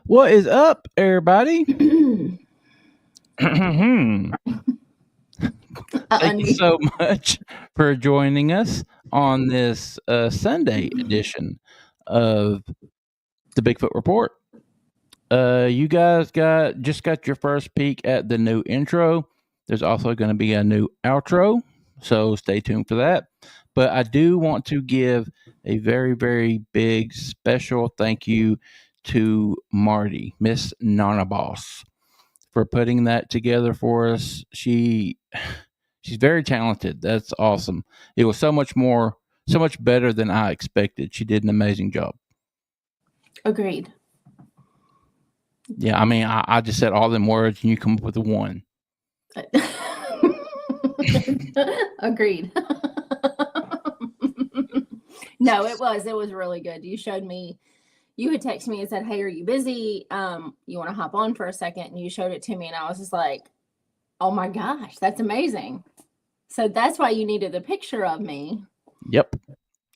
What is up, everybody? Thank you so much for joining us on this Sunday edition of the Bigfoot Report. You guys just got your first peek at the new intro. There's also going to be a new outro, so stay tuned for that. But I do want to give a very, very big special thank you to Marty, Miss Nana Boss, for putting that together for us. She's very talented. That's awesome. It was so much better than I expected. She did an amazing job. Agreed. Yeah, I mean, I just said all them words and you come up with the one. Agreed. No, it was really good. You showed me, you had texted me and said, "Hey, are you busy? You want to hop on for a second?" And you showed it to me and I was just like, oh my gosh, that's amazing. So that's why you needed the picture of me. Yep.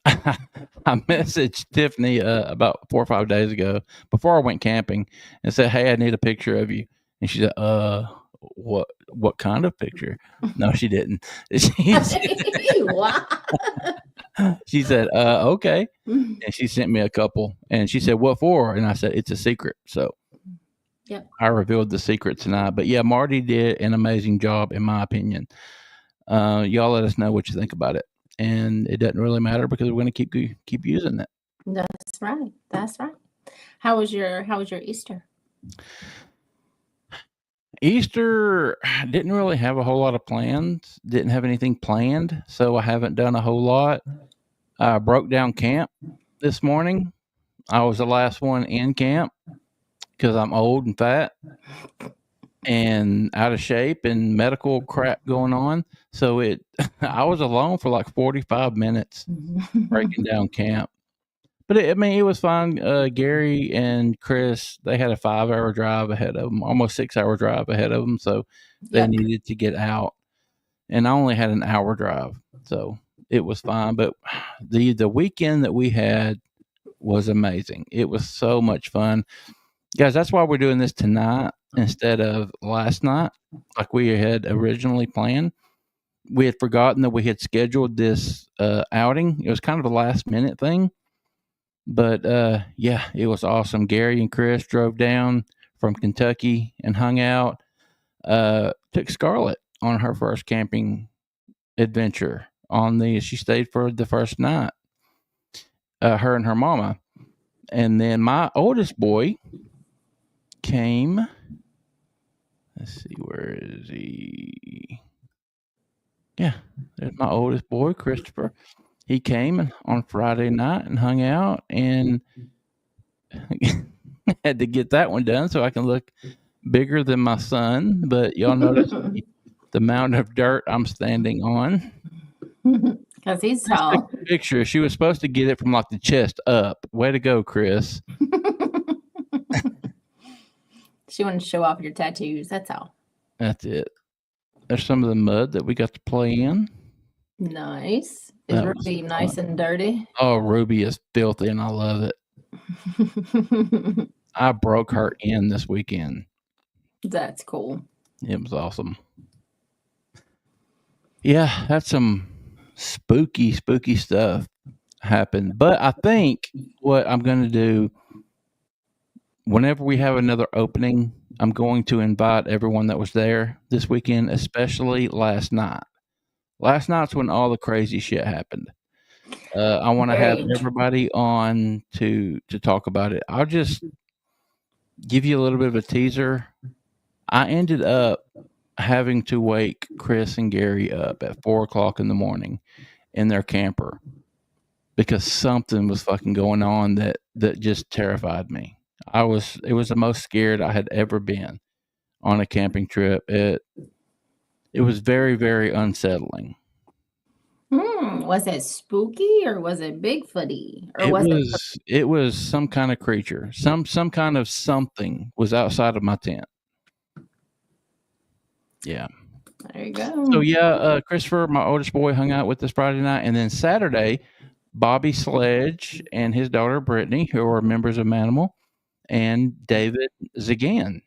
I messaged Tiffany about 4 or 5 days ago before I went camping and said, "Hey, I need a picture of you." And she said, what kind of picture?" No, she didn't. She said, "Okay." And she sent me a couple and she said, "What for?" And I said, "It's a secret." So yep. I revealed the secret tonight. But yeah, Marty did an amazing job, in my opinion. Y'all let us know what you think about it. And it doesn't really matter because we're going to keep using it. That's right. That's right. How was your Easter? Easter didn't really have a whole lot of plans. Didn't have anything planned, so I haven't done a whole lot. I broke down camp this morning. I was the last one in camp because I'm old and fat and out of shape and medical crap going on. So I was alone for like 45 minutes breaking down camp. But it was fun. Gary and Chris, they had a 5-hour drive ahead of them, almost 6-hour drive ahead of them. So they needed to get out. And I only had an hour drive. So it was fine. But the weekend that we had was amazing. It was so much fun. Guys, that's why we're doing this tonight instead of last night, like we had originally planned. We had forgotten that we had scheduled this outing. It was kind of a last minute thing. But yeah, it was awesome. Gary and Chris drove down from Kentucky and hung out. Took Scarlett on her first camping adventure. She stayed for the first night. Her and her mama. And then my oldest boy came. Let's see, where is he? Yeah, there's my oldest boy, Christopher. He came on Friday night and hung out, and had to get that one done so I can look bigger than my son. But y'all notice the amount of dirt I'm standing on. Because he's tall. Picture. She was supposed to get it from like the chest up. Way to go, Chris. She wanted to show off your tattoos. That's all. That's it. There's some of the mud that we got to play in. Nice. Is That was Ruby fun. nice and dirty? Oh, Ruby is filthy, and I love it. I broke her in this weekend. That's cool. It was awesome. Yeah, that's some spooky stuff happened. But I think what I'm going to do, whenever we have another opening, I'm going to invite everyone that was there this weekend, especially last night. Last night's when all the crazy shit happened. I want to have everybody on to talk about it. I'll just give you a little bit of a teaser. I ended up having to wake Chris and Gary up at 4:00 in the morning in their camper because something was fucking going on that just terrified me. It was the most scared I had ever been on a camping trip. It was very, very unsettling. Was it spooky or was it Bigfooty? Or it was some kind of creature. Some kind of something was outside of my tent. Yeah. There you go. So yeah, Christopher, my oldest boy, hung out with us Friday night, and then Saturday, Bobby Sledge and his daughter Brittany, who are members of Manimal, and David Zagan,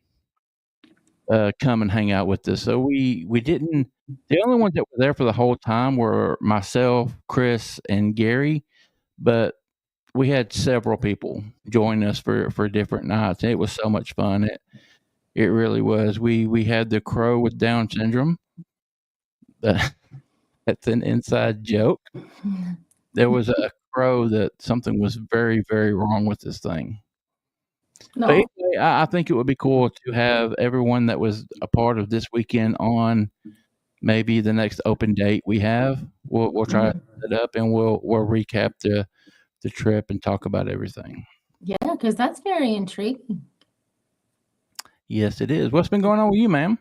come and hang out with us. So we didn't. The only ones that were there for the whole time were myself, Chris, and Gary, but we had several people join us for different nights. It was so much fun. It really was. We had the crow with Down syndrome. That's an inside joke. There was a crow that something was very, very wrong with this thing. No. But anyway, I think it would be cool to have everyone that was a part of this weekend on maybe the next open date we have. We'll try to set it up and we'll recap the trip and talk about everything. Yeah, because that's very intriguing. Yes, it is. What's been going on with you, ma'am?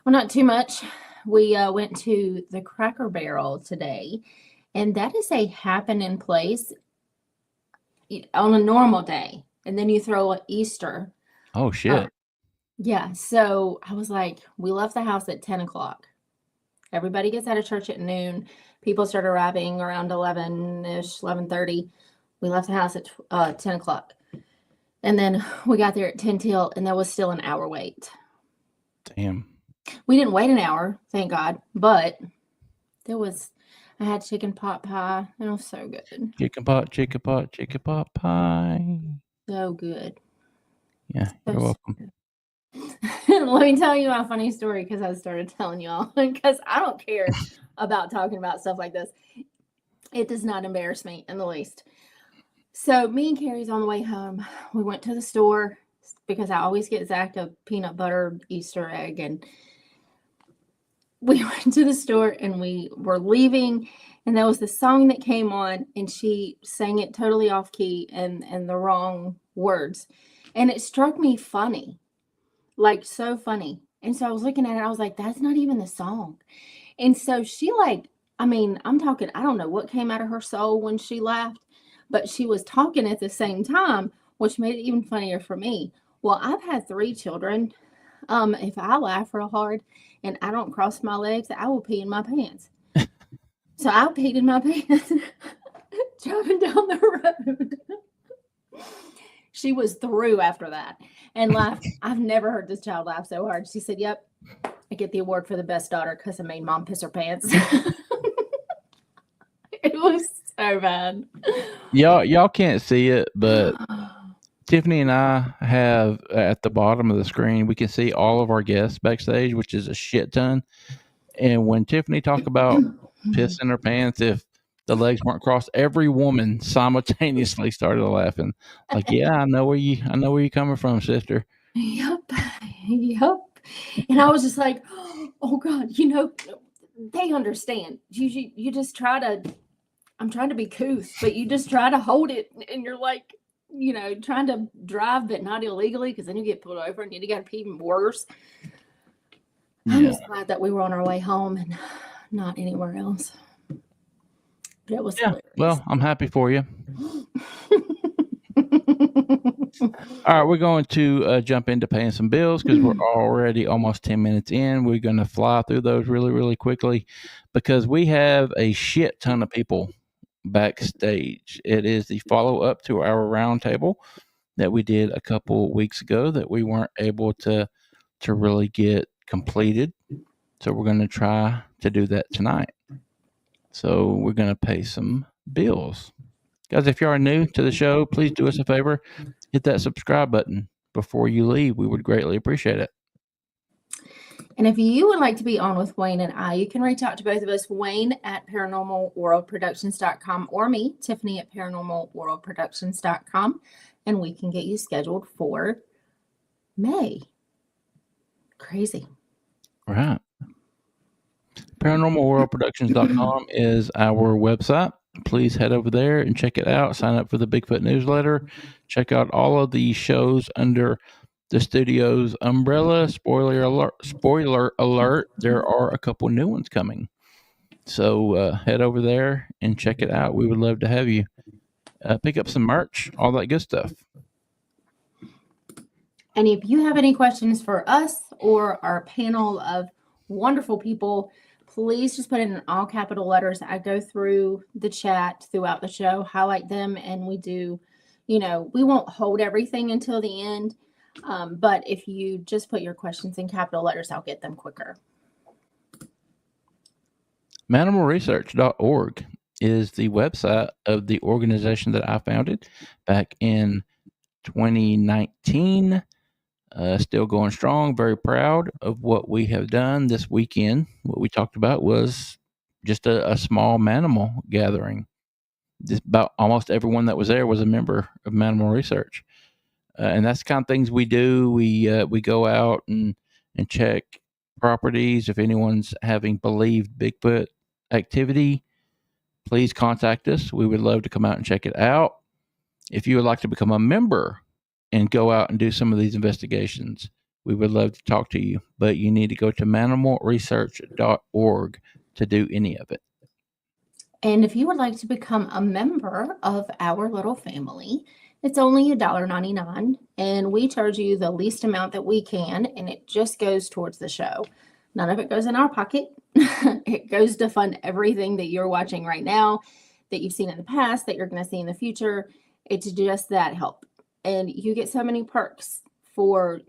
Well, not too much. We went to the Cracker Barrel today, and that is a happening place on a normal day. And then you throw an Easter. Oh, shit. Yeah. So I was like, we left the house at 10 o'clock. Everybody gets out of church at noon. People start arriving around 11-ish, 11:30. We left the house at 10 o'clock. And then we got there at 10 till, and there was still an hour wait. Damn. We didn't wait an hour, thank God. But I had chicken pot pie. It was so good. Chicken pot pie. So good. Yeah, you're welcome. Let me tell you a funny story because I started telling y'all because I don't care about talking about stuff like this. It does not embarrass me in the least. So me and Carrie's on the way home. We went to the store because I always get Zach a peanut butter Easter egg. And we went to the store and we were leaving. And there was the song that came on and she sang it totally off key and the wrong words. And it struck me funny, like so funny. And so I was looking at it. I was like, that's not even the song. And so she I'm talking, I don't know what came out of her soul when she laughed. But she was talking at the same time, which made it even funnier for me. Well, I've had 3 children. If I laugh real hard and I don't cross my legs, I will pee in my pants. So I peed in my pants driving down the road. She was through after that and laughed. I've never heard this child laugh so hard. She said, yep, I get the award for the best daughter because I made mom piss her pants. It was so bad. Y'all can't see it, but Tiffany and I have at the bottom of the screen, we can see all of our guests backstage, which is a shit ton. And when Tiffany talked about pissing her pants, if the legs weren't crossed, every woman simultaneously started laughing. Like, yeah, I know where you're coming from, sister. Yep. And I was just like, oh God, they understand. You just try to. I'm trying to be couth, but you just try to hold it, and you're like, trying to drive, but not illegally, because then you get pulled over and you got to pee even worse. Yeah. I'm just glad that we were on our way home and not anywhere else. But it was hilarious. Well, I'm happy for you. All right, we're going to jump into paying some bills because we're already almost 10 minutes in. We're going to fly through those really, really quickly because we have a shit ton of people backstage. It is the follow up to our roundtable that we did a couple weeks ago that we weren't able to really get completed. So we're going to try to do that tonight. So we're going to pay some bills. Guys, if you are new to the show, please do us a favor. Hit that subscribe button before you leave. We would greatly appreciate it. And if you would like to be on with Wayne and I, you can reach out to both of us, Wayne at paranormalworldproductions.com or me, Tiffany at paranormalworldproductions.com, and we can get you scheduled for May. Crazy. Right. Paranormalworldproductions.com is our website. Please head over there and check it out. Sign up for the Bigfoot newsletter. Check out all of the shows under the studio's umbrella. Spoiler alert, there are a couple new ones coming. So head over there and check it out. We would love to have you. Pick up some merch, all that good stuff. And if you have any questions for us or our panel of wonderful people, please just put it in all capital letters. I go through the chat throughout the show, highlight them, and we do, we won't hold everything until the end. But if you just put your questions in capital letters, I'll get them quicker. Manimalresearch.org is the website of the organization that I founded back in 2019. Still going strong. Very proud of what we have done this weekend. What we talked about was just a small manimal gathering. Just about almost everyone that was there was a member of Manimal Research. And that's the kind of things we do. We go out and check properties. If anyone's having believed Bigfoot activity, please contact us. We would love to come out and check it out. If you would like to become a member and go out and do some of these investigations, we would love to talk to you. But you need to go to manimalresearch.org to do any of it. And if you would like to become a member of our little family, it's only $1.99, and we charge you the least amount that we can, and it just goes towards the show. None of it goes in our pocket. It goes to fund everything that you're watching right now, that you've seen in the past, that you're going to see in the future. It's just that help. And you get so many perks for,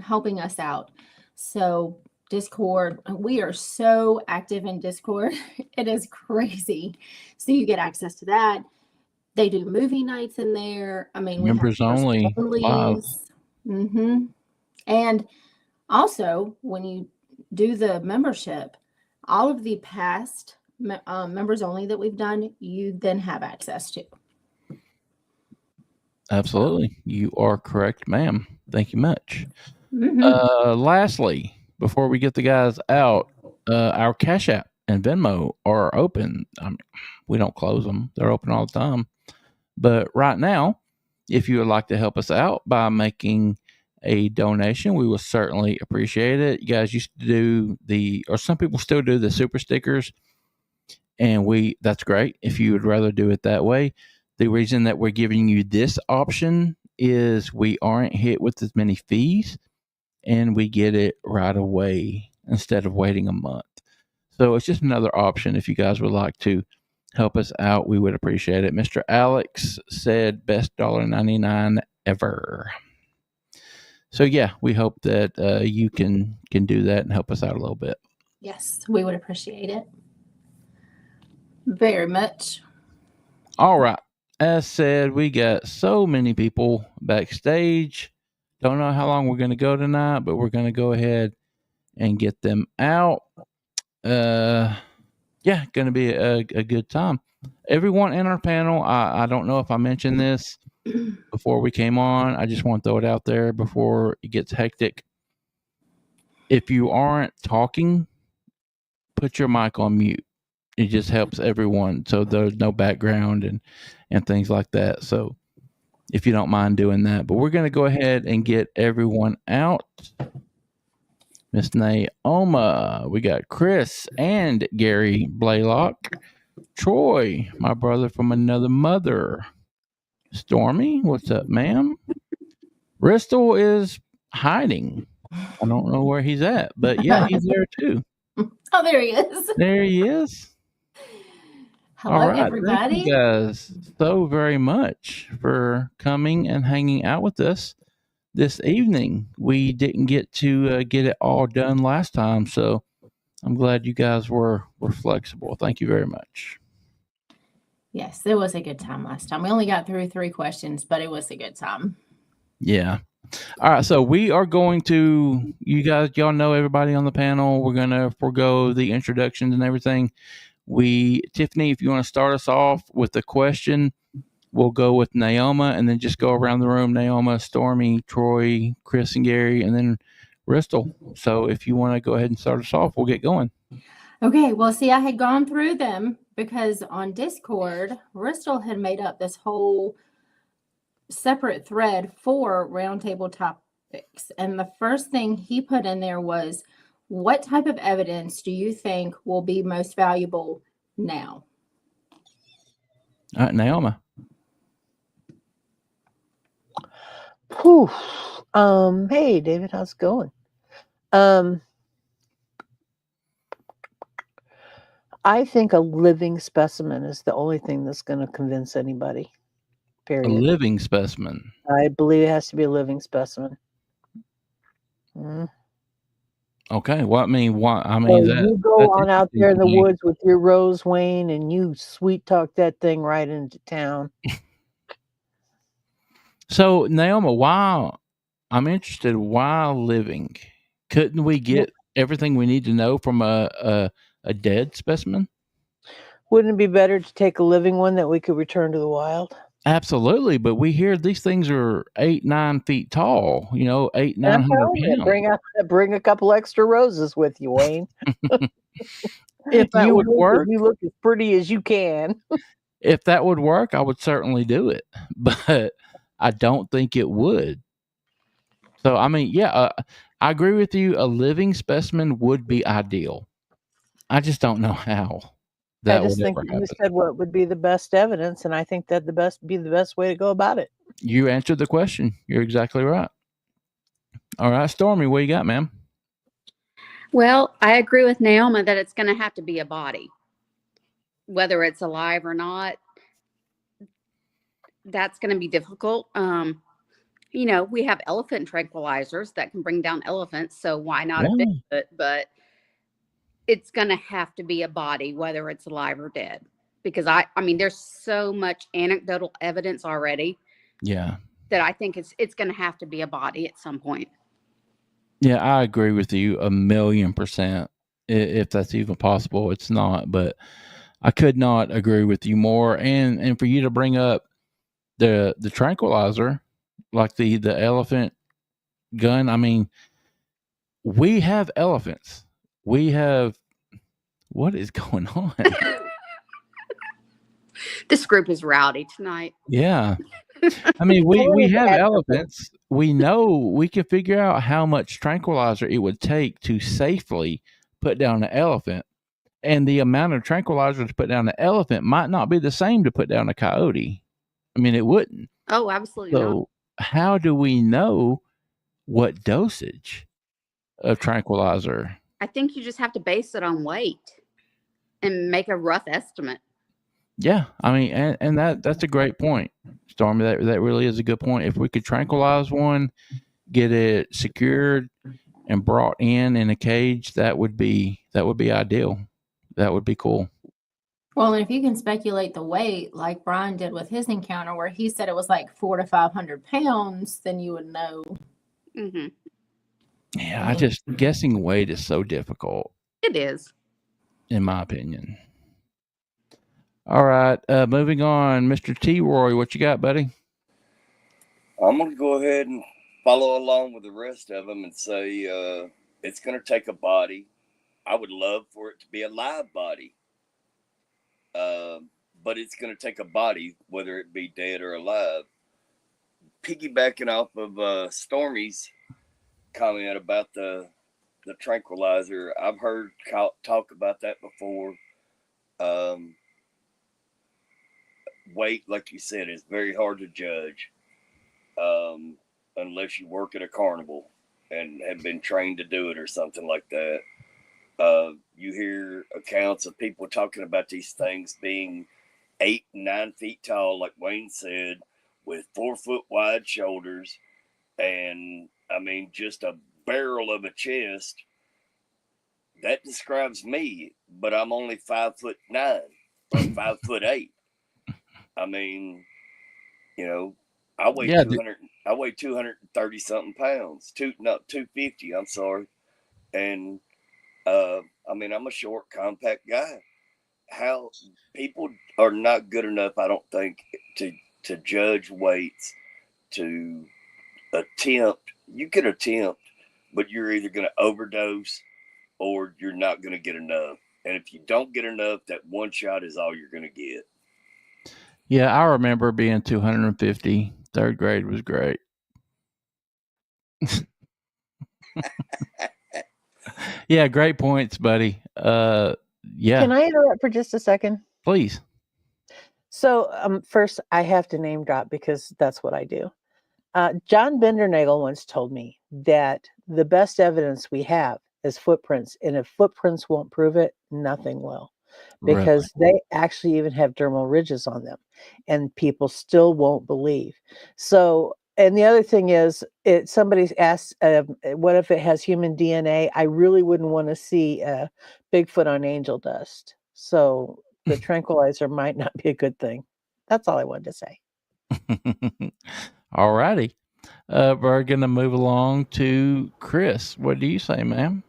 helping us out. So Discord, we are so active in Discord. It is crazy. So you get access to that. They do movie nights in there. I mean, members only live. Mm-hmm. And also, when you do the membership, all of the past members only that we've done, you then have access to. Absolutely. You are correct, ma'am. Thank you much. Mm-hmm. Lastly, before we get the guys out, our Cash App and Venmo are open. We don't close them. They're open all the time. But right now, if you would like to help us out by making a donation, we will certainly appreciate it. You guys used to do or some people still do the super stickers, and that's great if you would rather do it that way. The reason that we're giving you this option is we aren't hit with as many fees, and we get it right away instead of waiting a month. So it's just another option if you guys would like to help us out. We would appreciate it. Mr. Alex said best $1.99 ever. So yeah, we hope that you can do that and help us out a little bit. Yes, we would appreciate it very much. All right. As said, we got so many people backstage. Don't know how long we're going to go tonight, but we're going to go ahead and get them out. Yeah, going to be a good time. Everyone in our panel, I don't know if I mentioned this before we came on. I just want to throw it out there before it gets hectic. If you aren't talking, put your mic on mute. It just helps everyone, so there's no background and things like that. So if you don't mind doing that. But we're going to go ahead and get everyone out. Miss Naoma, we got Chris and Gary Blaylock. Troy, my brother from another mother. Stormy, what's up, ma'am? Bristol is hiding. I don't know where he's at, but yeah, he's there too. Oh, there he is. There he is. All Hello, right. Thank you everybody. guys so very much for coming and hanging out with us this evening. We didn't get to get it all done last time, so I'm glad you guys were flexible. Thank you very much. Yes, it was a good time last time. We only got through 3 questions, but it was a good time. Yeah. All right, so we are going to, y'all know everybody on the panel. We're going to forego the introductions and everything. Tiffany, if you want to start us off with the question, we'll go with Naoma and then just go around the room. Naoma, Stormy, Troy, Chris, and Gary, and then Bristol. So if you want to go ahead and start us off, we'll get going. Okay, well, see, I had gone through them because on Discord, Bristol had made up this whole separate thread for roundtable topics. And the first thing he put in there was, what type of evidence do you think will be most valuable now? All right, Naoma. Whew. Hey, David, how's it going? I think a living specimen is the only thing that's going to convince anybody. Period. A living specimen. I believe it has to be a living specimen. Okay. Well, So that you go that's on out interesting there in to the me. woods with your Rose Wayne and you sweet talk that thing right into town. So, Naoma, while I'm interested, while living, couldn't we get everything we need to know from a dead specimen? Wouldn't it be better to take a living one that we could return to the wild? Absolutely, but we hear these things are 8-9 feet tall. 900 pounds. Bring a couple extra roses with you, Wayne. If that would work, you look as pretty as you can. if that would work, I would certainly do it, but I don't think it would. So, I mean, yeah, I agree with you. A living specimen would be ideal. I just don't know how that I just would think ever you happen. said what would be the best evidence, and I think that the best way to go about it. You answered the question. You're exactly right. All right, Stormy, what you got, ma'am? Well, I agree with Naoma that it's going to have to be a body, whether it's alive or not. That's going to be difficult. We have elephant tranquilizers that can bring down elephants, so why not a Bigfoot? But it's going to have to be a body, whether it's alive or dead, because I mean, there's so much anecdotal evidence already. Yeah. That I think it's going to have to be a body at some point. Yeah, I agree with you 1,000,000%. If that's even possible, it's not, but I could not agree with you more. And for you to bring up the tranquilizer, like the elephant gun, I mean, we have elephants. What is going on? This group is rowdy tonight. Yeah. I mean, we have elephants. We know we can figure out how much tranquilizer it would take to safely put down an elephant. And the amount of tranquilizer to put down an elephant might not be the same to put down a coyote. I mean, it wouldn't. Oh, absolutely not. So how do we know what dosage of tranquilizer? I think you just have to base it on weight and make a rough estimate. Yeah, I mean, and that's a great point, Stormy. That really is a good point. If we could tranquilize one, get it secured and brought in a cage, that would be ideal. That would be cool. Well, and if you can speculate the weight, like Brian did with his encounter, where he said it was like 400 to 500 pounds, then you would know. Mm-hmm. Yeah, guessing weight is so difficult. It is, in my opinion. All right, moving on, Mr. T. Roy, what you got, buddy? I'm going to go ahead and follow along with the rest of them and say it's going to take a body. I would love for it to be a live body, but it's going to take a body, whether it be dead or alive. Piggybacking off of Stormy's comment about the tranquilizer, I've heard talk about that before. Weight, like you said, is very hard to judge. A unless you work at a carnival and have been trained to do it or something like that. You hear accounts of people talking about these things being 8 and 9 feet tall, like Wayne said, with 4 foot wide shoulders, and I mean, just a barrel of a chest. That describes me, but I'm only 5'9" or 5'8". I mean, you know, I weigh Yeah, 200. I weigh 230 something pounds. 250. I'm sorry, and I mean, I'm a short, compact guy. How people are not good enough, I don't think, to judge weights, to attempt. You can attempt, but you're either going to overdose or you're not going to get enough. And if you don't get enough, that one shot is all you're going to get. yeah, I remember being 250. Third grade was great. Yeah, great points, buddy. Yeah, Can I interrupt for just a second? please. So, first, I have to name drop because that's what I do. John Bindernagel once told me that the best evidence we have is footprints, and if footprints won't prove it, nothing will, Really? because they actually even have dermal ridges on them, and people still won't believe. So, and the other thing is, somebody's asked, what if it has human DNA? I really wouldn't want to see Bigfoot on angel dust. So the tranquilizer might not be a good thing. That's all I wanted to say. All righty. We're going to move along to Chris. What do you say, ma'am?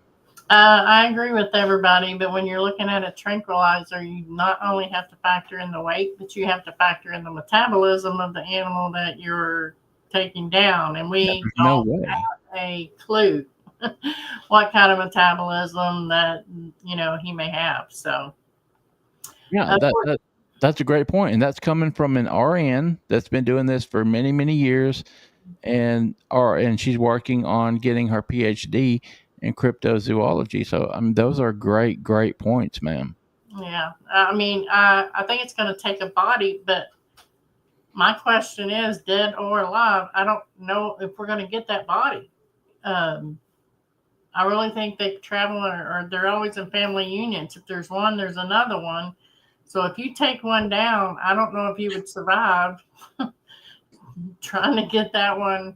I agree with everybody, but when you're looking at a tranquilizer, you not only have to factor in the weight, but you have to factor in the metabolism of the animal that you're taking down. And we There's no don't way. have a clue what kind of metabolism that, he may have. So, Yeah, that's a great point, and that's coming from an RN that's been doing this for many, many years, and she's working on getting her PhD in cryptozoology. So, I mean, those are great, great points, ma'am. yeah, I mean, I think it's going to take a body, but my question is, dead or alive, I don't know if we're going to get that body. I really think they travel or they're always in family unions. If there's one, there's another one. So if you take one down, I don't know if you would survive trying to get that one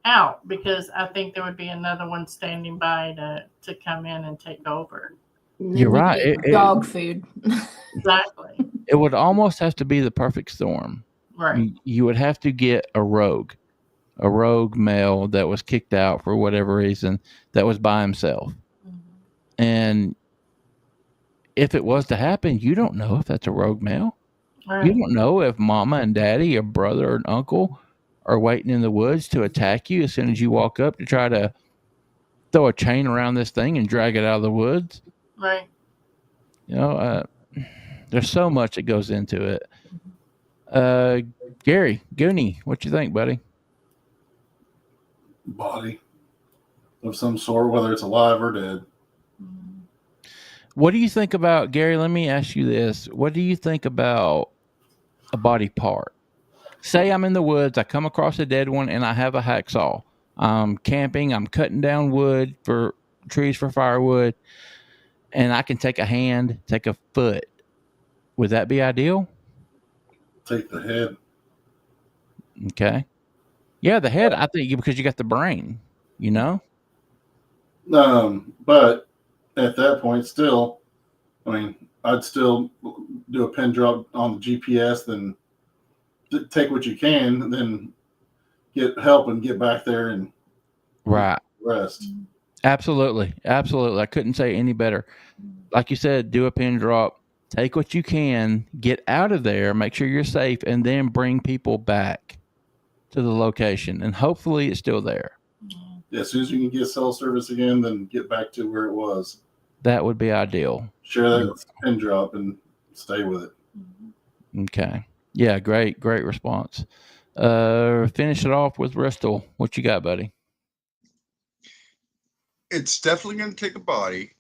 out, because I think there would be another one standing by to come in and take over. And You're then you right. get dog food. Exactly. It would almost have to be the perfect storm. Right. You would have to get a rogue male that was kicked out for whatever reason, that was by himself. And if it was to happen, you don't know if that's a rogue male. Right. You don't know if mama and daddy or brother and uncle are waiting in the woods to attack you as soon as you walk up to try to throw a chain around this thing and drag it out of the woods. Right. You know, there's so much that goes into it. Gary, Goonie, what you think, buddy? Body of some sort, whether it's alive or dead. What do you think about, Gary? Let me ask you this. What do you think about a body part? Say I'm in the woods, I come across a dead one, and I have a hacksaw. I'm camping, I'm cutting down wood for trees for firewood, and I can take a hand, take a foot. Would that be ideal? Take the head. Okay. Yeah, the head, I think, because you got the brain, you know? But at that point, still, I mean, I'd still do a pin drop on the GPS, then take what you can, then get help and get back there and Right. rest. Absolutely. Absolutely. I couldn't say any better. Like you said, do a pin drop, take what you can, get out of there, make sure you're safe, and then bring people back to the location. And hopefully it's still there. Yeah, as soon as you can get cell service again, then get back to where it was. That would be ideal. Share that pin drop and stay with it. Okay. Yeah, great response. Finish it off with Bristol. What you got, buddy? It's definitely going to take a body.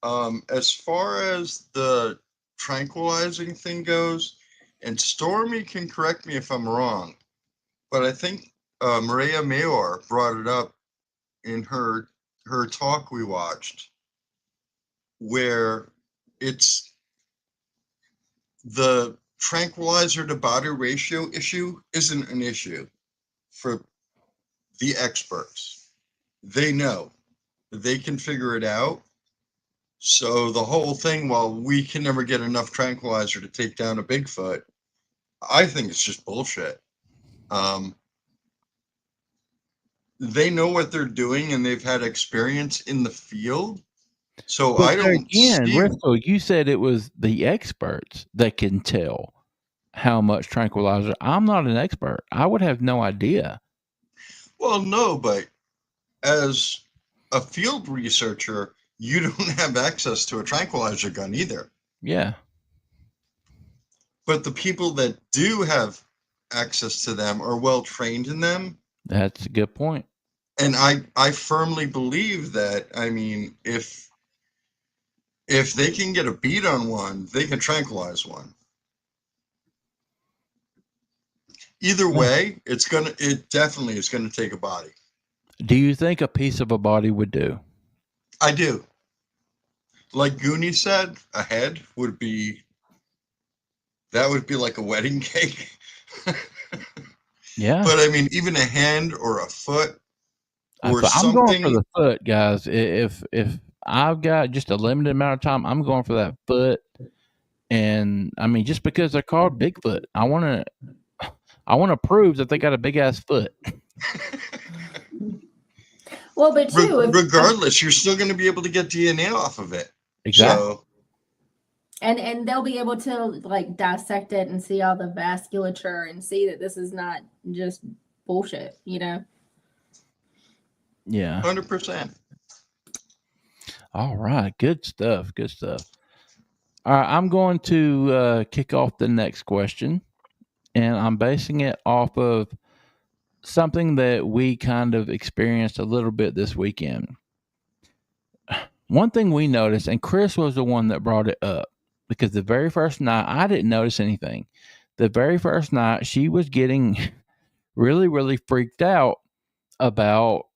As far as the tranquilizing thing goes, and Stormy can correct me if I'm wrong, but I think Maria Mayor brought it up in her talk we watched, where it's the tranquilizer to body ratio issue isn't an issue for the experts. They know, they can figure it out. So the whole thing, while we can never get enough tranquilizer to take down a Bigfoot, I think it's just bullshit. They know what they're doing and they've had experience in the field. So But I don't again, see. Risco, you said it was the experts that can tell how much tranquilizer. I'm not an expert. I would have no idea. Well, no, but as a field researcher, you don't have access to a tranquilizer gun either. Yeah. But the people that do have access to them are well trained in them. That's a good point. And I firmly believe that, I mean, if they can get a beat on one, they can tranquilize one. Either way, it definitely is gonna take a body. Do you think a piece of a body would do? I do. Like Goonie said, a head would be like a wedding cake. Yeah. But I mean, even a hand or a foot or I'm going for something. the foot, guys. If I've got just a limited amount of time, I'm going for that foot. And I mean, just because they're called Bigfoot, I want to prove that they got a big ass foot. Well, but too, regardless, you're still going to be able to get DNA off of it. Exactly. So, and they'll be able to like dissect it and see all the vasculature and see that this is not just bullshit, you know? Yeah. 100%. All right. Good stuff. Good stuff. All right. I'm going to kick off the next question, and I'm basing it off of something that we kind of experienced a little bit this weekend. One thing we noticed, and Chris was the one that brought it up, because the very first night, I didn't notice anything. The very first night, she was getting really, really freaked out about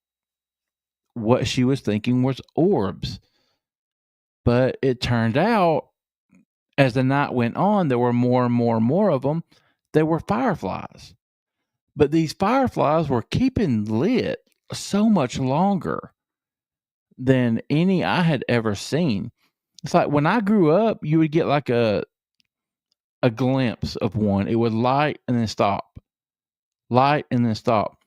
what she was thinking was orbs. But it turned out, as the night went on, there were more and more and more of them. They were fireflies. But these fireflies were keeping lit so much longer than any I had ever seen. It's like when I grew up, you would get like a glimpse of one. It would light and then stop. Light and then stop.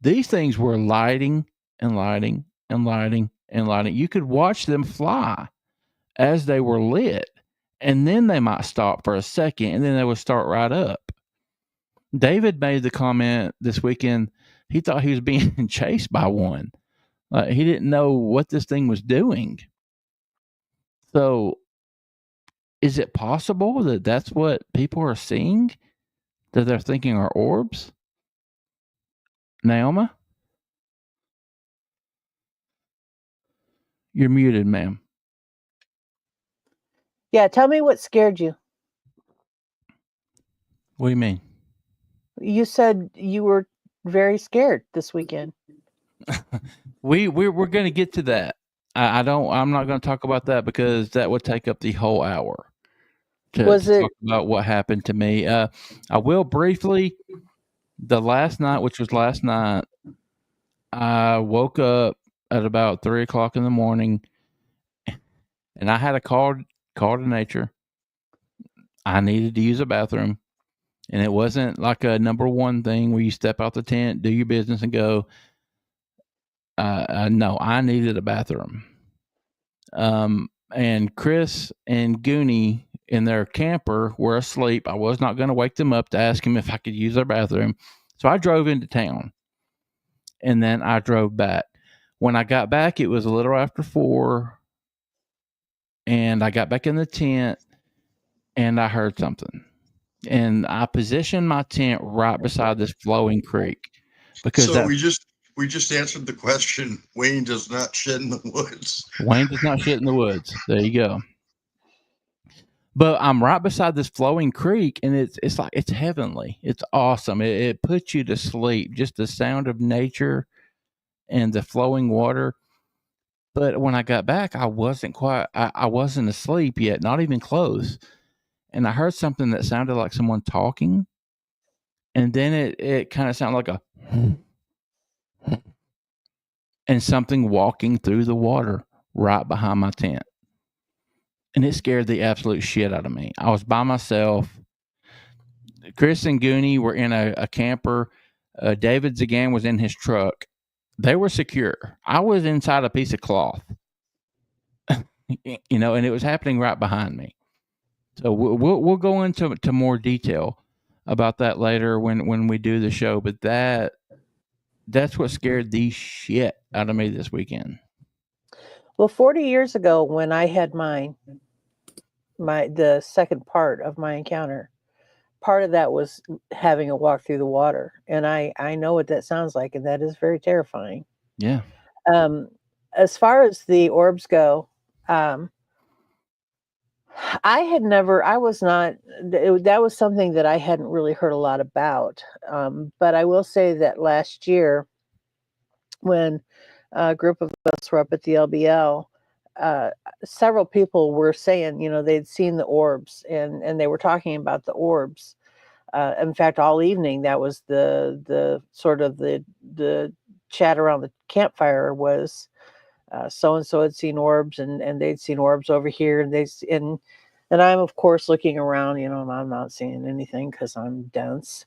These things were lighting and lighting and lighting and lighting. You could watch them fly as they were lit, and then they might stop for a second, and then they would start right up. David made the comment this weekend, he thought he was being chased by one. He didn't know what this thing was doing. So, is it possible that that's what people are seeing? That they're thinking are orbs? Naoma? You're muted, ma'am. Yeah, tell me what scared you. What do you mean? You said you were very scared this weekend. We're going to get to that. I'm not going to talk about that because that would take up the whole hour to talk about what happened to me. I will briefly. The last night, which was last night, I woke up at about 3:00 in the morning, and I had a call to nature. I needed to use a bathroom, and it wasn't like a number one thing where you step out the tent, do your business, and go. No, I needed a bathroom. And Chris and Goonie in their camper were asleep. I was not going to wake them up to ask them if I could use their bathroom. So I drove into town, and then I drove back. When I got back, it was a little after 4, and I got back in the tent, and I heard something. And I positioned my tent right beside this flowing creek. Because so we just answered the question. Wayne does not shit in the woods. Wayne does not shit in the woods. There you go. But I'm right beside this flowing creek, and it's like it's heavenly. It's awesome. It puts you to sleep. Just the sound of nature and the flowing water. But when I got back, I wasn't quite. I wasn't asleep yet, not even close. And I heard something that sounded like someone talking, and then it kind of sounded like a and something walking through the water right behind my tent. And it scared the absolute shit out of me. I was by myself. Chris and Goonie were in a camper. David Zagan was in his truck. They were secure. I was inside a piece of cloth, you know, and it was happening right behind me. So we'll go into more detail about that later when we do the show. But that's what scared the shit out of me this weekend. Well, 40 years ago, when I had the second part of my encounter, part of that was having a walk through the water, and I know what that sounds like, and that is very terrifying. Yeah. As far as the orbs go, um, I was not, that was something that I hadn't really heard a lot about. But I will say that last year, when a group of us were up at the LBL, several people were saying, they'd seen the orbs, and they were talking about the orbs. In fact, all evening, that was the sort of the chat around the campfire was, so and so had seen orbs, and they'd seen orbs over here, and I'm of course looking around, and I'm not seeing anything because I'm dense.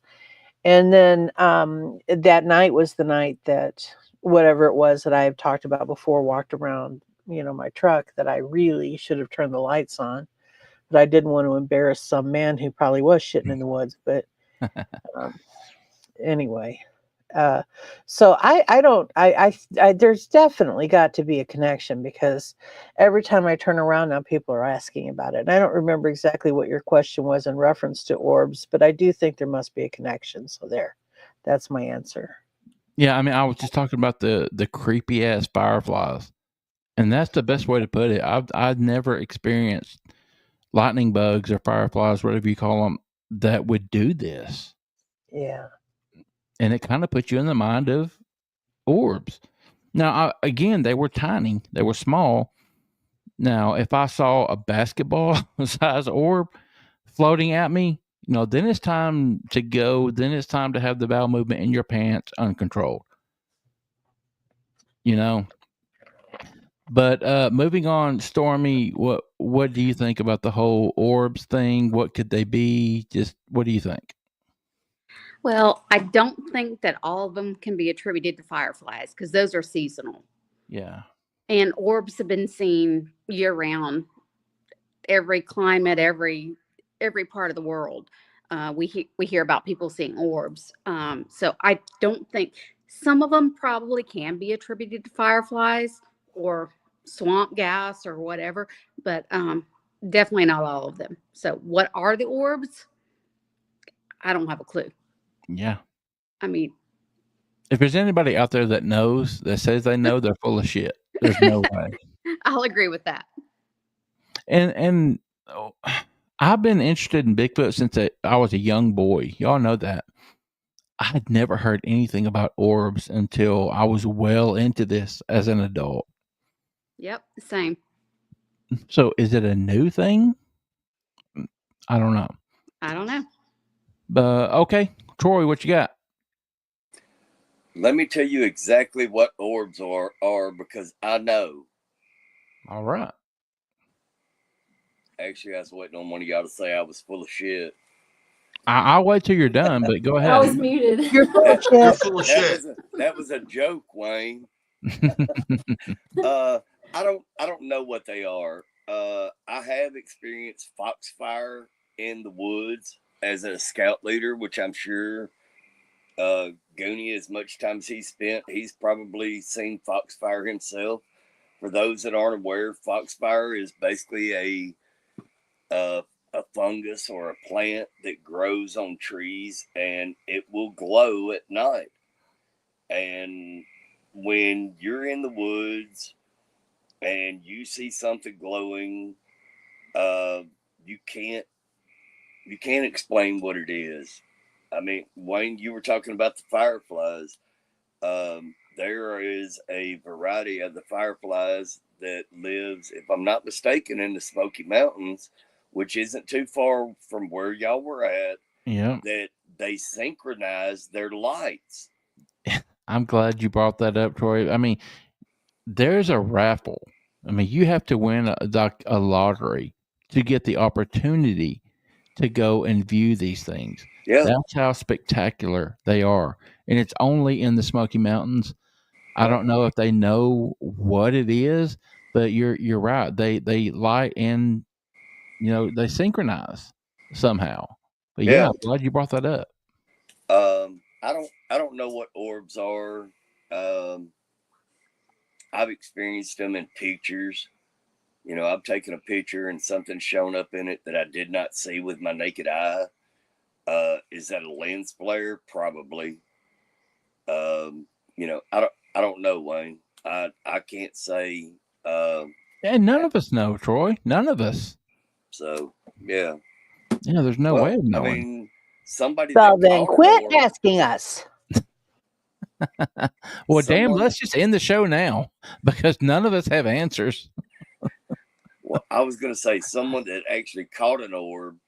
And then that night was the night that whatever it was that I have talked about before walked around, my truck, that I really should have turned the lights on, but I didn't want to embarrass some man who probably was shitting in the woods. But anyway, so there's definitely got to be a connection, because every time I turn around now, people are asking about it. And I don't remember exactly what your question was in reference to orbs, but I do think there must be a connection. So that's my answer. Yeah, I mean, I was just talking about the creepy ass fireflies, and that's the best way to put it. I've never experienced lightning bugs or fireflies, whatever you call them, that would do this. Yeah. And it kind of puts you in the mind of orbs. Now, again, they were tiny, they were small. Now, if I saw a basketball size orb floating at me, then it's time to go. Then it's time to have the bowel movement in your pants uncontrolled. But moving on, Stormy, what do you think about the whole orbs thing? What could they be? Just what do you think? Well, I don't think that all of them can be attributed to fireflies, because those are seasonal. Yeah. And orbs have been seen year round, every climate, every part of the world. We hear about people seeing orbs. So I don't think, some of them probably can be attributed to fireflies or swamp gas or whatever, but definitely not all of them. So what are the orbs? I don't have a clue. Yeah. I mean, if there's anybody out there that knows, that says they know, they're full of shit. There's no way. I'll agree with that. And I've been interested in Bigfoot since I was a young boy. Y'all know that. I had never heard anything about orbs until I was well into this as an adult. Yep, same. So is it a new thing? I don't know. But okay, Troy, what you got? Let me tell you exactly what orbs are because I know. All right. Actually, I was waiting on one of y'all to say I was full of shit. I'll wait till you're done, but go ahead. I was muted. You're full of You're shit. full of shit. That was a joke, Wayne. I don't know what they are. I have experienced foxfire in the woods as a scout leader, which I'm sure Goonie, as much time as he spent, he's probably seen foxfire himself. For those that aren't aware, foxfire is basically a fungus or a plant that grows on trees, and it will glow at night. And when you're in the woods and you see something glowing, you can't explain what it is. I mean, Wayne, you were talking about the fireflies. There is a variety of the fireflies that lives, if I'm not mistaken, in the Smoky Mountains, which isn't too far from where y'all were at. Yeah. That they synchronize their lights. I'm glad you brought that up, Troy. I mean, there's a raffle. I mean, you have to win a lottery to get the opportunity to go and view these things. Yeah. That's how spectacular they are. And it's only in the Smoky Mountains. I don't know if they know what it is, but you're right. They light and they synchronize somehow. But yeah, I'm glad you brought that up. I don't know what orbs are. I've experienced them in pictures. I've taken a picture and something's shown up in it that I did not see with my naked eye. Is that a lens flare? Probably. I don't know, Wayne. I can't say. And none of us know, Troy. None of us. So yeah. Yeah, there's no way of knowing. I mean, somebody. So then quit asking us. Well, damn, let's just end the show now because none of us have answers. Well, I was going to say someone that actually caught an orb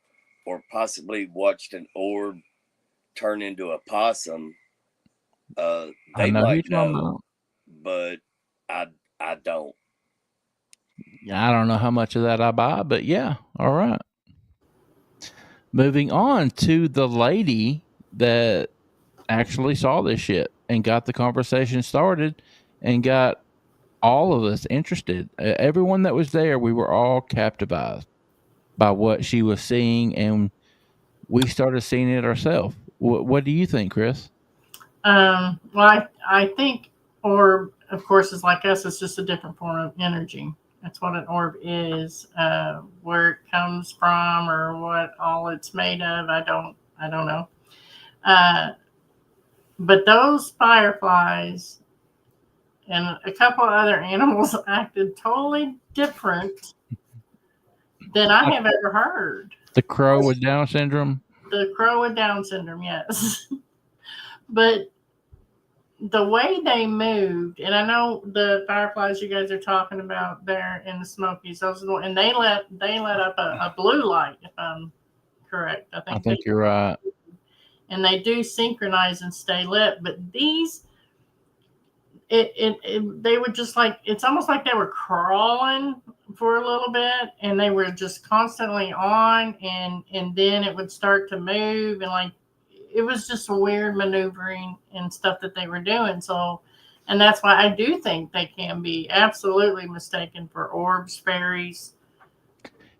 or possibly watched an orb turn into a possum. They might know, but I don't. I don't know how much of that I buy, but yeah, all right. Moving on to the lady that actually saw this shit and got the conversation started and got all of us interested. Everyone that was there, we were all captivated by what she was seeing, and we started seeing it ourselves. What do you think, Chris? Well, I think orb, of course, is like us. It's just a different form of energy. That's what an orb is. Where it comes from or what all it's made of, I don't know. But those fireflies and a couple of other animals acted totally different than I have ever heard. The crow with Down syndrome? The crow with Down syndrome, yes. But the way they moved, and I know the fireflies you guys are talking about there in the Smokies, and they let up a blue light, if I'm correct. I think you're right. And they do synchronize and stay lit, but these, they would just it's almost like they were crawling for a little bit, and they were just constantly on, and then it would start to move, and it was just a weird maneuvering and stuff that they were doing. So, and that's why I do think they can be absolutely mistaken for orbs, fairies.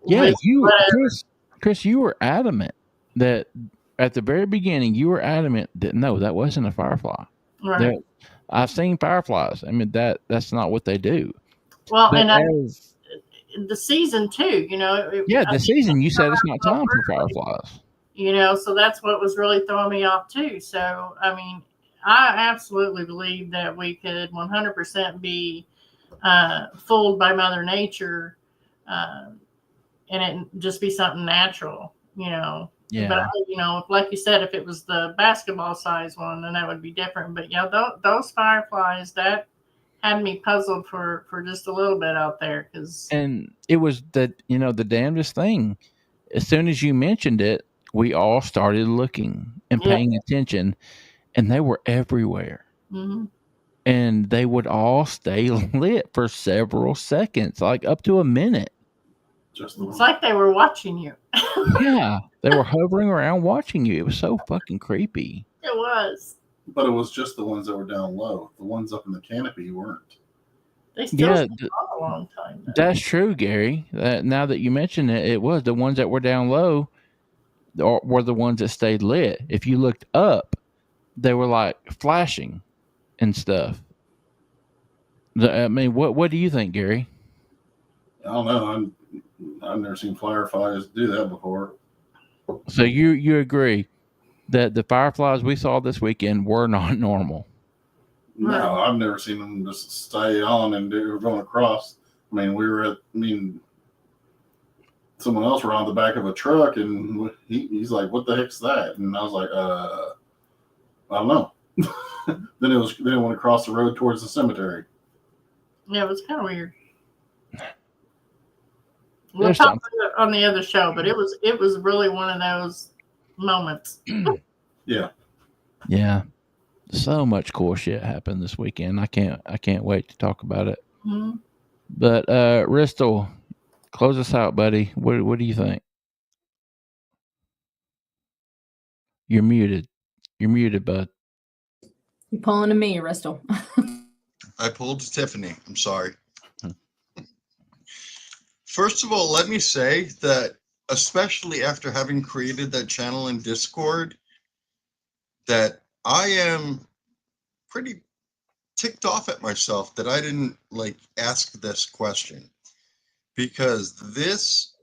Yeah, Chris, you were adamant that at the very beginning, you were adamant that no, that wasn't a firefly. Right. I've seen fireflies. I mean, that's not what they do. Well, but the season too, the season, you said it's not time for fireflies. So that's what was really throwing me off too. So, I mean, I absolutely believe that we could 100% be fooled by Mother Nature and it just be something natural, Yeah. But, like you said, if it was the basketball size one, then that would be different. But, those fireflies, that had me puzzled for just a little bit out there. And it was the damnedest thing. As soon as you mentioned it, we all started looking and paying attention, and they were everywhere. Mm-hmm. And they would all stay lit for several seconds, like up to a minute. It's like they were watching you. Yeah, they were hovering around watching you. It was so fucking creepy. It was. But it was just the ones that were down low. The ones up in the canopy weren't. They still stayed on a long time. Though. That's true, Gary. Now that you mention it, it was the ones that were down low were the ones that stayed lit. If you looked up, they were flashing and stuff. I mean, what do you think, Gary? I don't know. I've never seen fireflies do that before. So you agree that the fireflies we saw this weekend were not normal? No, I've never seen them just stay on and going across. I mean, someone else were on the back of a truck, and he's like, "What the heck's that?" And I was like, "I don't know." Then it went across the road towards the cemetery. Yeah, it was kind of weird. We'll There's talk on the other show, but it was really one of those moments. Yeah. Yeah. So much cool shit happened this weekend. I can't wait to talk about it. Mm-hmm. But Ristel, close us out, buddy. What do you think? You're muted. You're muted, bud. You pulling to me, Ristel. I pulled Tiffany. I'm sorry. First of all, let me say that, especially after having created that channel in Discord, that I am pretty ticked off at myself that I didn't ask this question, because this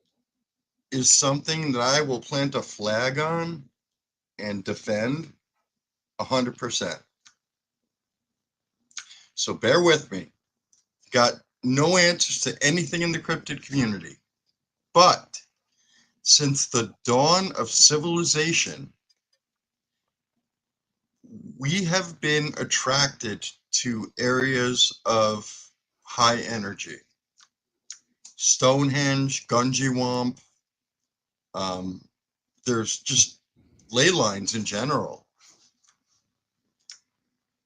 is something that I will plant a flag on and defend 100%. So bear with me. Got no answers to anything in the cryptid community. But since the dawn of civilization, we have been attracted to areas of high energy. Stonehenge, Gunjiwamp, there's just ley lines in general.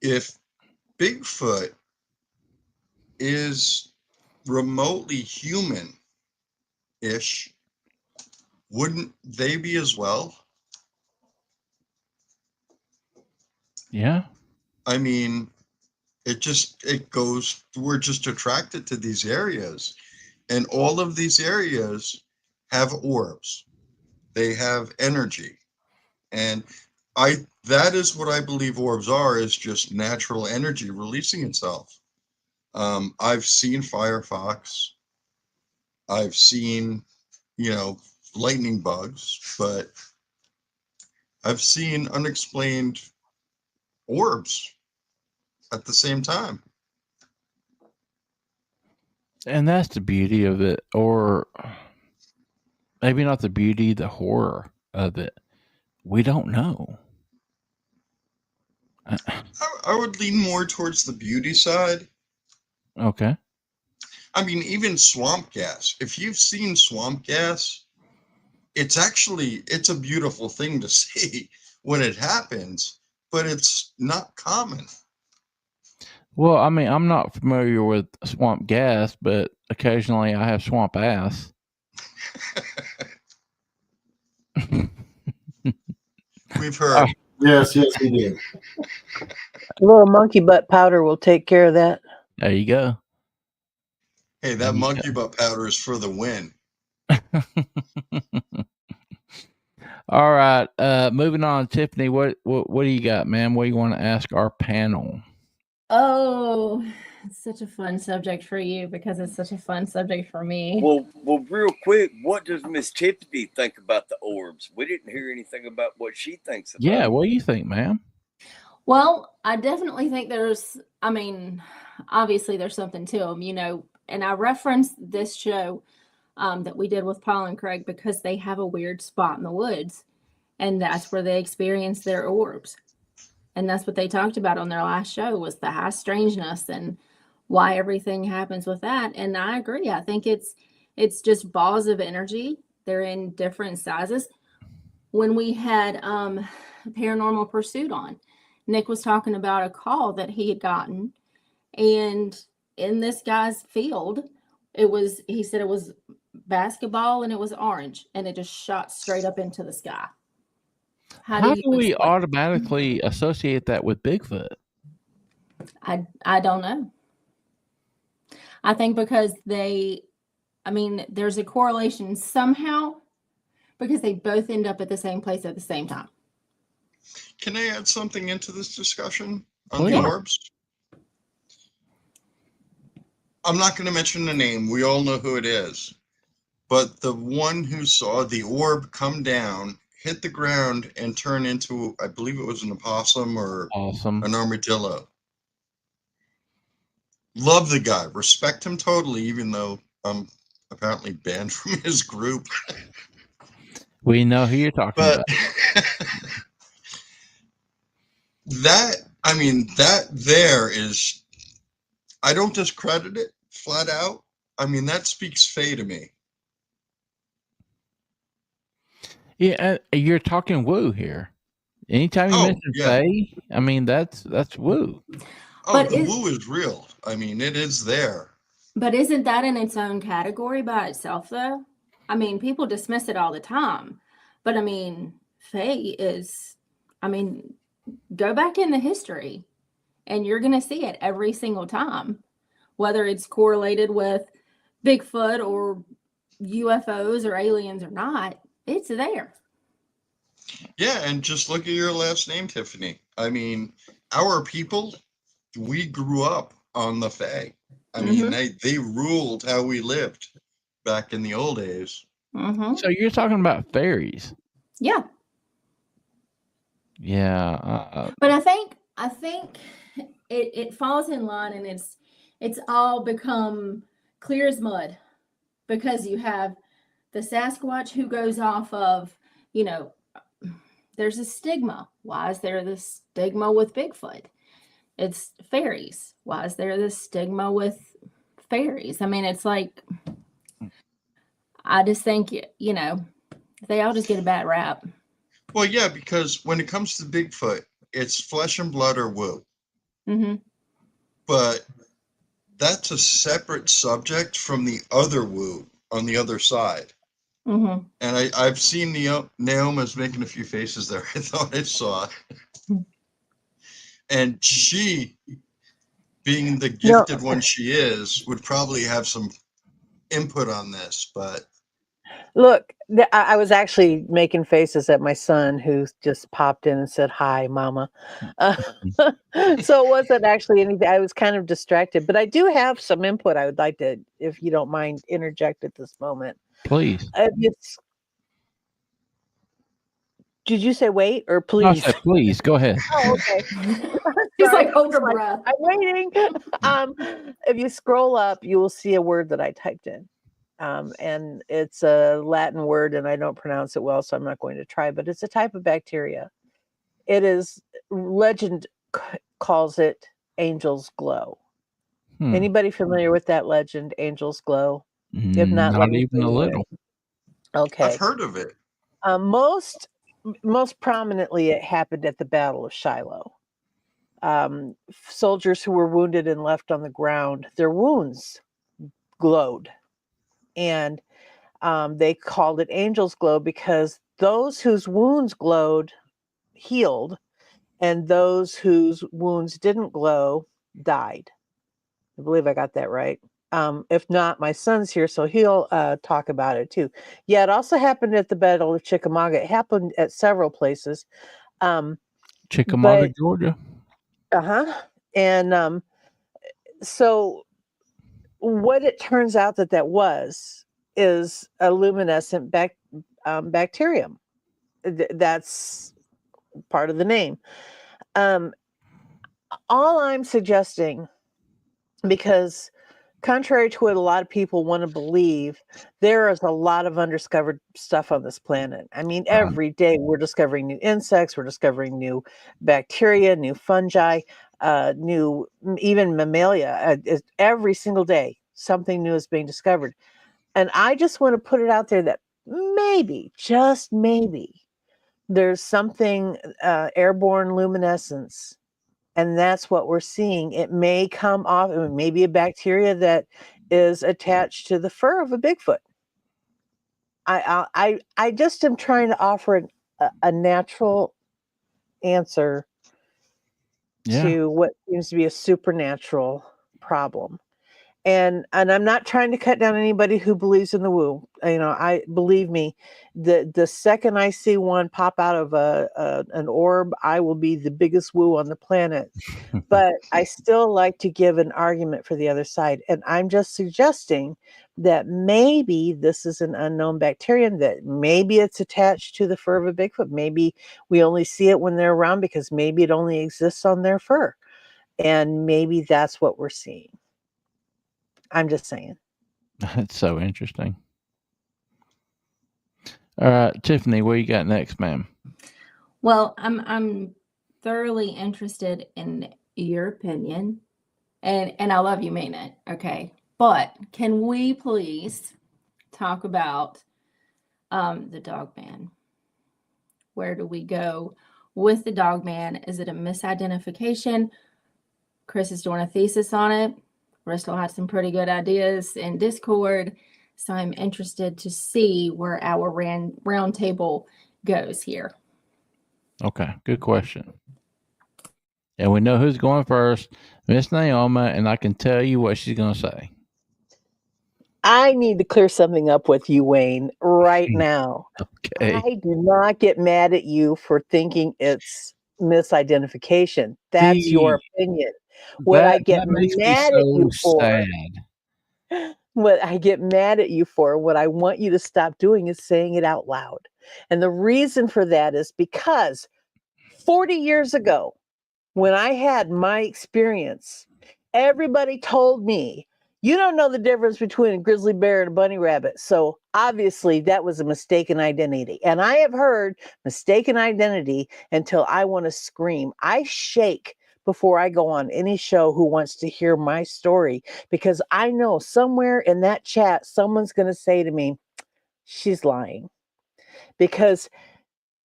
If Bigfoot is remotely human-ish, wouldn't they be as well? Yeah. I mean, it goes, we're just attracted to these areas, and all of these areas have orbs. They have energy, and that is what I believe orbs are, is just natural energy releasing itself. I've seen Firefox. I've seen, lightning bugs, but I've seen unexplained orbs at the same time. And that's the beauty of it, or maybe not the beauty, the horror of it. We don't know. I would lean more towards the beauty side. Okay. I mean, even swamp gas. If you've seen swamp gas, it's a beautiful thing to see when it happens, but it's not common. Well, I mean, I'm not familiar with swamp gas, but occasionally I have swamp ass. We've heard. Yes, we did. A little monkey butt powder will take care of that. There you go. Hey, that monkey butt powder is for the win. All right. Moving on, Tiffany. What do you got, man? What do you want to ask our panel? Oh, it's such a fun subject for you because it's such a fun subject for me. Well, real quick, what does Miss Tiffany think about the orbs? We didn't hear anything about what she thinks about Yeah, it. what do you think, ma'am? Well, I definitely think obviously there's something to them, and I referenced this show that we did with Paul and Craig because they have a weird spot in the woods, and that's where they experience their orbs. And that's what they talked about on their last show, was the high strangeness and why everything happens with that. And I agree. I think it's just balls of energy. They're in different sizes. When we had Paranormal Pursuit on, Nick was talking about a call that he had gotten, and in this guy's field, he said it was basketball and it was orange, and it just shot straight up into the sky. How do we automatically associate that with Bigfoot? I don't know. I think because there's a correlation somehow, because they both end up at the same place at the same time. Can I add something into this discussion on Please. the orbs? I'm not going to mention the name. We all know who it is. But the one who saw the orb come down, hit the ground, and turn into, I believe it was an opossum or an armadillo. Love the guy. Respect him totally, even though I'm apparently banned from his group. We know who you're talking But about. that there is, I don't discredit it flat out. I mean, that speaks Fae to me. Yeah, you're talking woo here. Anytime you mention Fae, I mean that's woo. Oh, But the woo is real. I mean, it is there. But isn't that in its own category by itself, though? I mean, people dismiss it all the time. But I mean, Fae is, I mean, go back in the history and you're going to see it every single time, whether it's correlated with Bigfoot or UFOs or aliens or not, it's there. Yeah, and just look at your last name, Tiffany. I mean, our people, we grew up on the Fae. I mean, they ruled how we lived back in the old days. So you're talking about fairies? Yeah. Yeah. But I think it falls in line, and it's all become clear as mud, because you have the Sasquatch who goes off of, you know, there's a stigma. Why is there this stigma with Bigfoot? It's fairies. Why is there this stigma with fairies? I mean, it's like, I just think, you know, they all just get a bad rap. Well, yeah, because when it comes to Bigfoot, it's flesh and blood or woo. But that's a separate subject from the other woo on the other side. And I've seen Naoma's making a few faces there. I thought I saw. And she, being the gifted one she is, would probably have some input on this. But look, I was actually making faces at my son, who just popped in and said, "Hi, Mama." So it wasn't actually anything. I was kind of distracted, but I do have some input I would like to, if you don't mind, interject at this moment. Please. Did you say wait or please? No, I said please. Go ahead. Oh, okay. He's like, hold your breath. I'm waiting. If you scroll up, you will see a word that I typed in. And it's a Latin word, and I don't pronounce it well, so I'm not going to try, but it's a type of bacteria. It is, legend calls it angel's glow. Anybody familiar with that legend, angel's glow? If not even a little. Okay. I've heard of it. Most prominently, it happened at the Battle of Shiloh. Soldiers who were wounded and left on the ground, their wounds glowed. And they called it angel's glow because those whose wounds glowed healed, and those whose wounds didn't glow died. I believe I got that right. If not, my son's here, so he'll talk about it too. Yeah, it also happened at the Battle of Chickamauga. It happened at several places. Chickamauga, Georgia. And so what it turns out that was is a luminescent bacterium. That's part of the name. All I'm suggesting, because contrary to what a lot of people want to believe, there is a lot of undiscovered stuff on this planet. I mean, every day we're discovering new insects, we're discovering new bacteria, new fungi, new, even mammalia. Every single day, something new is being discovered. And I just want to put it out there that maybe, just maybe, there's something, airborne luminescence. And that's what we're seeing. It may come off, it may be a bacteria that is attached to the fur of a Bigfoot. I just am trying to offer a natural answer to what seems to be a supernatural problem. And I'm not trying to cut down anybody who believes in the woo. You know, I believe me, the second I see one pop out of an orb, I will be the biggest woo on the planet. But I still like to give an argument for the other side. And I'm just suggesting that maybe this is an unknown bacterium, that maybe it's attached to the fur of a Bigfoot. Maybe we only see it when they're around because maybe it only exists on their fur. And maybe that's what we're seeing. I'm just saying. That's so interesting. All right, Tiffany, what you got next, ma'am? Well, I'm thoroughly interested in your opinion, and I love you, mean it, okay? But can we please talk about the dog man? Where do we go with the dog man? Is it a misidentification? Chris is doing a thesis on it. Bristol had some pretty good ideas in Discord. So I'm interested to see where our round table goes here. Okay, good question. And we know who's going first, Miss Naoma, and I can tell you what she's going to say. I need to clear something up with you, Wayne, right now. Okay. I do not get mad at you for thinking it's misidentification. That's your opinion. What I get makes me mad at you for, sad. what I get mad at you for, what I want you to stop doing is saying it out loud. And the reason for that is because 40 years ago, when I had my experience, everybody told me, you don't know the difference between a grizzly bear and a bunny rabbit. So obviously that was a mistaken identity. And I have heard mistaken identity until I want to scream. I shake before I go on any show who wants to hear my story, because I know somewhere in that chat, someone's going to say to me, she's lying. Because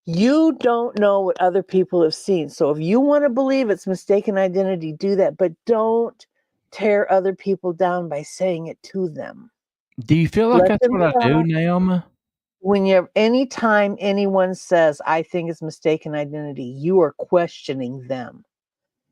you don't know what other people have seen. So if you want to believe it's mistaken identity, do that. But don't tear other people down by saying it to them. Do you feel like Let that's them what I do, talk. Naoma? When you're, anytime anyone says, I think it's mistaken identity, you are questioning them.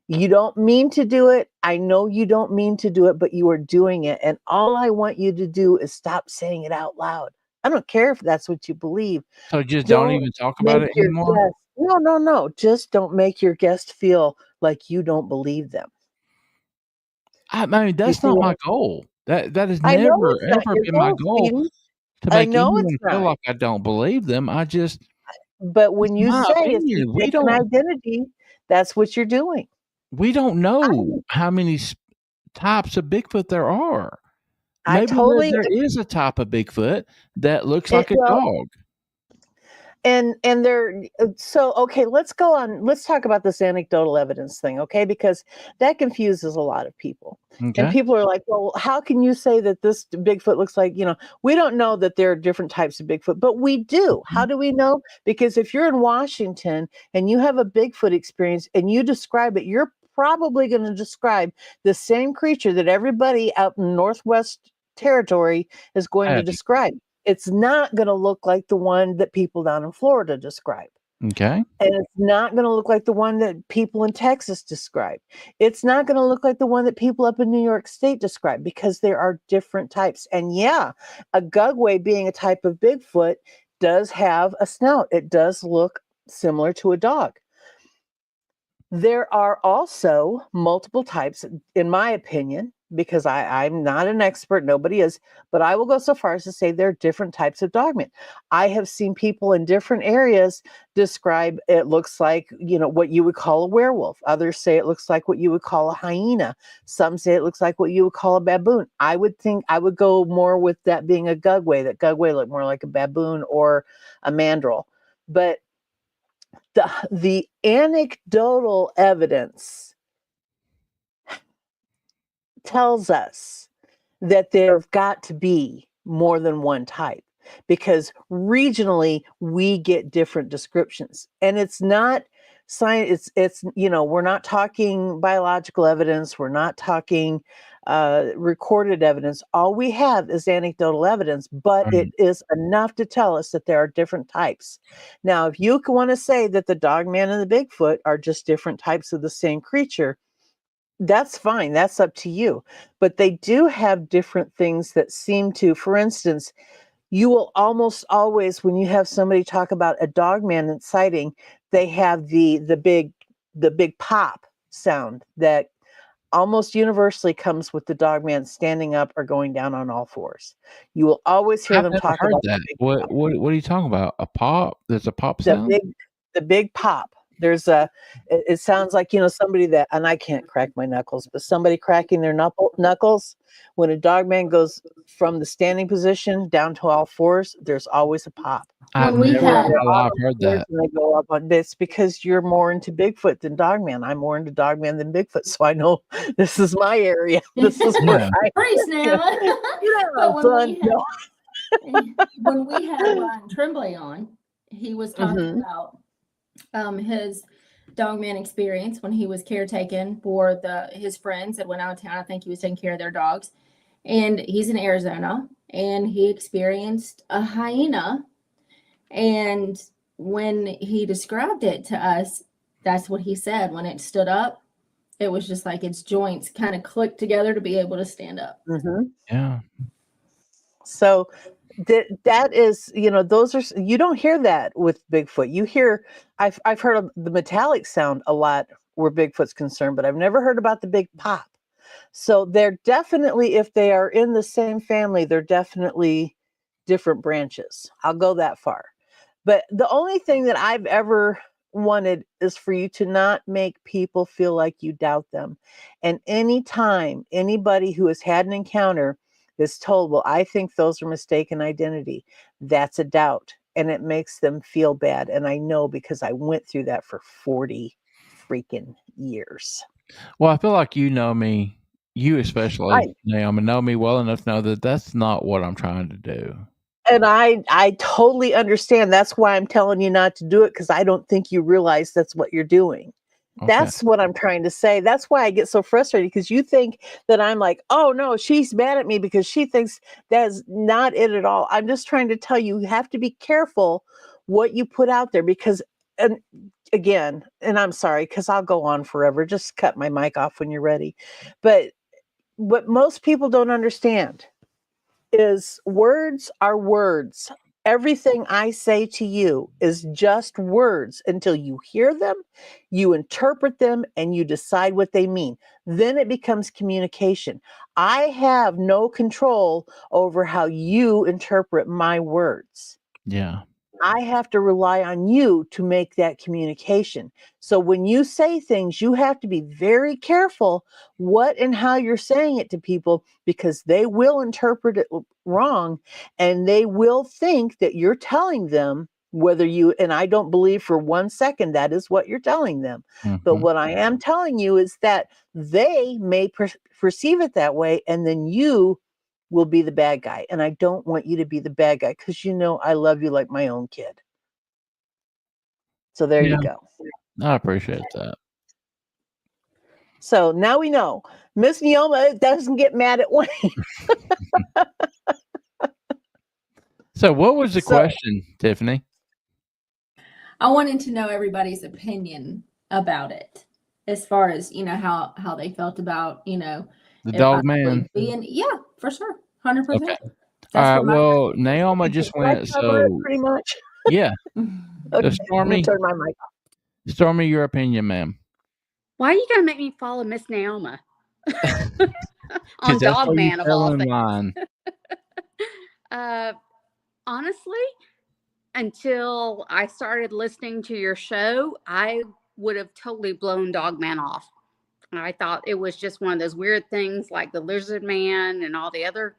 You don't mean to do it. I know you don't mean to do it, but you are doing it. And all I want you to do is stop saying it out loud. I don't care if that's what you believe. So just don't even talk about it Make your anymore? guest, no. Just don't make your guest feel like you don't believe them. I mean, that's not my goal. That has I know never, it's not ever your been my goal, goal Stevie. to I make know it's anyone feel not. like I don't believe them. But when you my say it's opinion. mistaken identity, that's what you're doing. We don't know how many types of Bigfoot there are. I Maybe totally, there is a type of Bigfoot that looks it, like a well, dog. and they're so okay, let's go on, let's talk about this anecdotal evidence thing, okay, because that confuses a lot of people. And Okay. people are like, well, how can you say that this Bigfoot looks like, we don't know that there are different types of Bigfoot, but we do. How do we know? Because if you're in Washington and you have a Bigfoot experience and you describe it, you're probably going to describe the same creature that everybody out in Northwest Territory is going to describe. It's not going to look like the one that people down in Florida describe. Okay. And it's not going to look like the one that people in Texas describe. It's not going to look like the one that people up in New York State describe, because there are different types. And yeah, a Gugway, being a type of Bigfoot, does have a snout. It does look similar to a dog. There are also multiple types, in my opinion, because I'm not an expert, nobody is, but I will go so far as to say there are different types of dogmen. I have seen people in different areas describe it looks like, what you would call a werewolf. Others say it looks like what you would call a hyena. Some say it looks like what you would call a baboon. I would think I would go more with that being a Gugway, that Gugway looked more like a baboon or a mandrill. But the anecdotal evidence tells us that there've got to be more than one type, because regionally we get different descriptions, and it's not science. It's we're not talking biological evidence. We're not talking recorded evidence. All we have is anecdotal evidence, but it is enough to tell us that there are different types. Now, if you want to say that the Dogman and the Bigfoot are just different types of the same creature, that's fine. That's up to you. But they do have different things that seem to, for instance, you will almost always, when you have somebody talk about a Dogman sighting, they have the big pop sound that almost universally comes with the Dogman standing up or going down on all fours. You will always hear I've them never talk heard about that. What are you talking about? A pop? There's a pop sound? the big pop. There's it sounds like, somebody that, and I can't crack my knuckles, but somebody cracking their knuckles. When a dog man goes from the standing position down to all fours, there's always a pop. I've When we never in had- my life heard that. And they go up on this because you're more into Bigfoot than Dogman. I'm more into Dogman than Bigfoot, so I know this is my area. This is where Yeah. Brace now. But son. No. when we had Ryan Tremblay on, he was talking Mhm. about his dogman experience when he was caretaking for his friends that went out of town. I think he was taking care of their dogs. And he's in Arizona, and he experienced a hyena. And when he described it to us, that's what he said. When it stood up, it was just like its joints kind of clicked together to be able to stand up. Mhm. Yeah. So that is, those are, you don't hear that with Bigfoot. You hear, I've heard of the metallic sound a lot where Bigfoot's concerned, but I've never heard about the big pop. So they're definitely, if they are in the same family, they're definitely different branches. I'll go that far. But the only thing that I've ever wanted is for you to not make people feel like you doubt them. And anytime anybody who has had an encounter is told, well, I think those are mistaken identity, that's a doubt. And it makes them feel bad. And I know because I went through that for 40 freaking years. Well, I feel like you know me, you especially, Naomi, know me well enough to know that that's not what I'm trying to do. And I totally understand. That's why I'm telling you not to do it, because I don't think you realize that's what you're doing. Okay. That's what I'm trying to say. That's why I get so frustrated, because you think that I'm like, oh no, she's mad at me because she thinks that's not it at all. I'm just trying to tell you, you have to be careful what you put out there, because, and again, and I'm sorry, because I'll go on forever. Just cut my mic off when you're ready. But what most people don't understand is words are words. Everything I say to you is just words until you hear them, you interpret them, and you decide what they mean. Then it becomes communication. I have no control over how you interpret my words. Yeah. I have to rely on you to make that communication. So when you say things, you have to be very careful what and how you're saying it to people, because they will interpret it wrong, and they will think that you're telling them whether you, and I don't believe for 1 second that is what you're telling them. But what I am telling you is that they may perceive it that way, and then you will be the bad guy. And I don't want you to be the bad guy, because I love you like my own kid. So there you go. I appreciate that. So now we know Miss Neoma doesn't get mad at Wayne. So what was the question, Tiffany? I wanted to know everybody's opinion about it, as far as how they felt about the dog man being, yeah, for sure, 100%. Okay. All right. Well, Naoma just went. So pretty much. Yeah. Okay, Stormy, turn my mic off. Stormy, your opinion, ma'am. Why are you gonna make me follow Miss Naoma on That's Dog what Man you of tell all in things? line. Honestly, until I started listening to your show, I would have totally blown Dog Man off. I thought it was just one of those weird things like the lizard man and all the other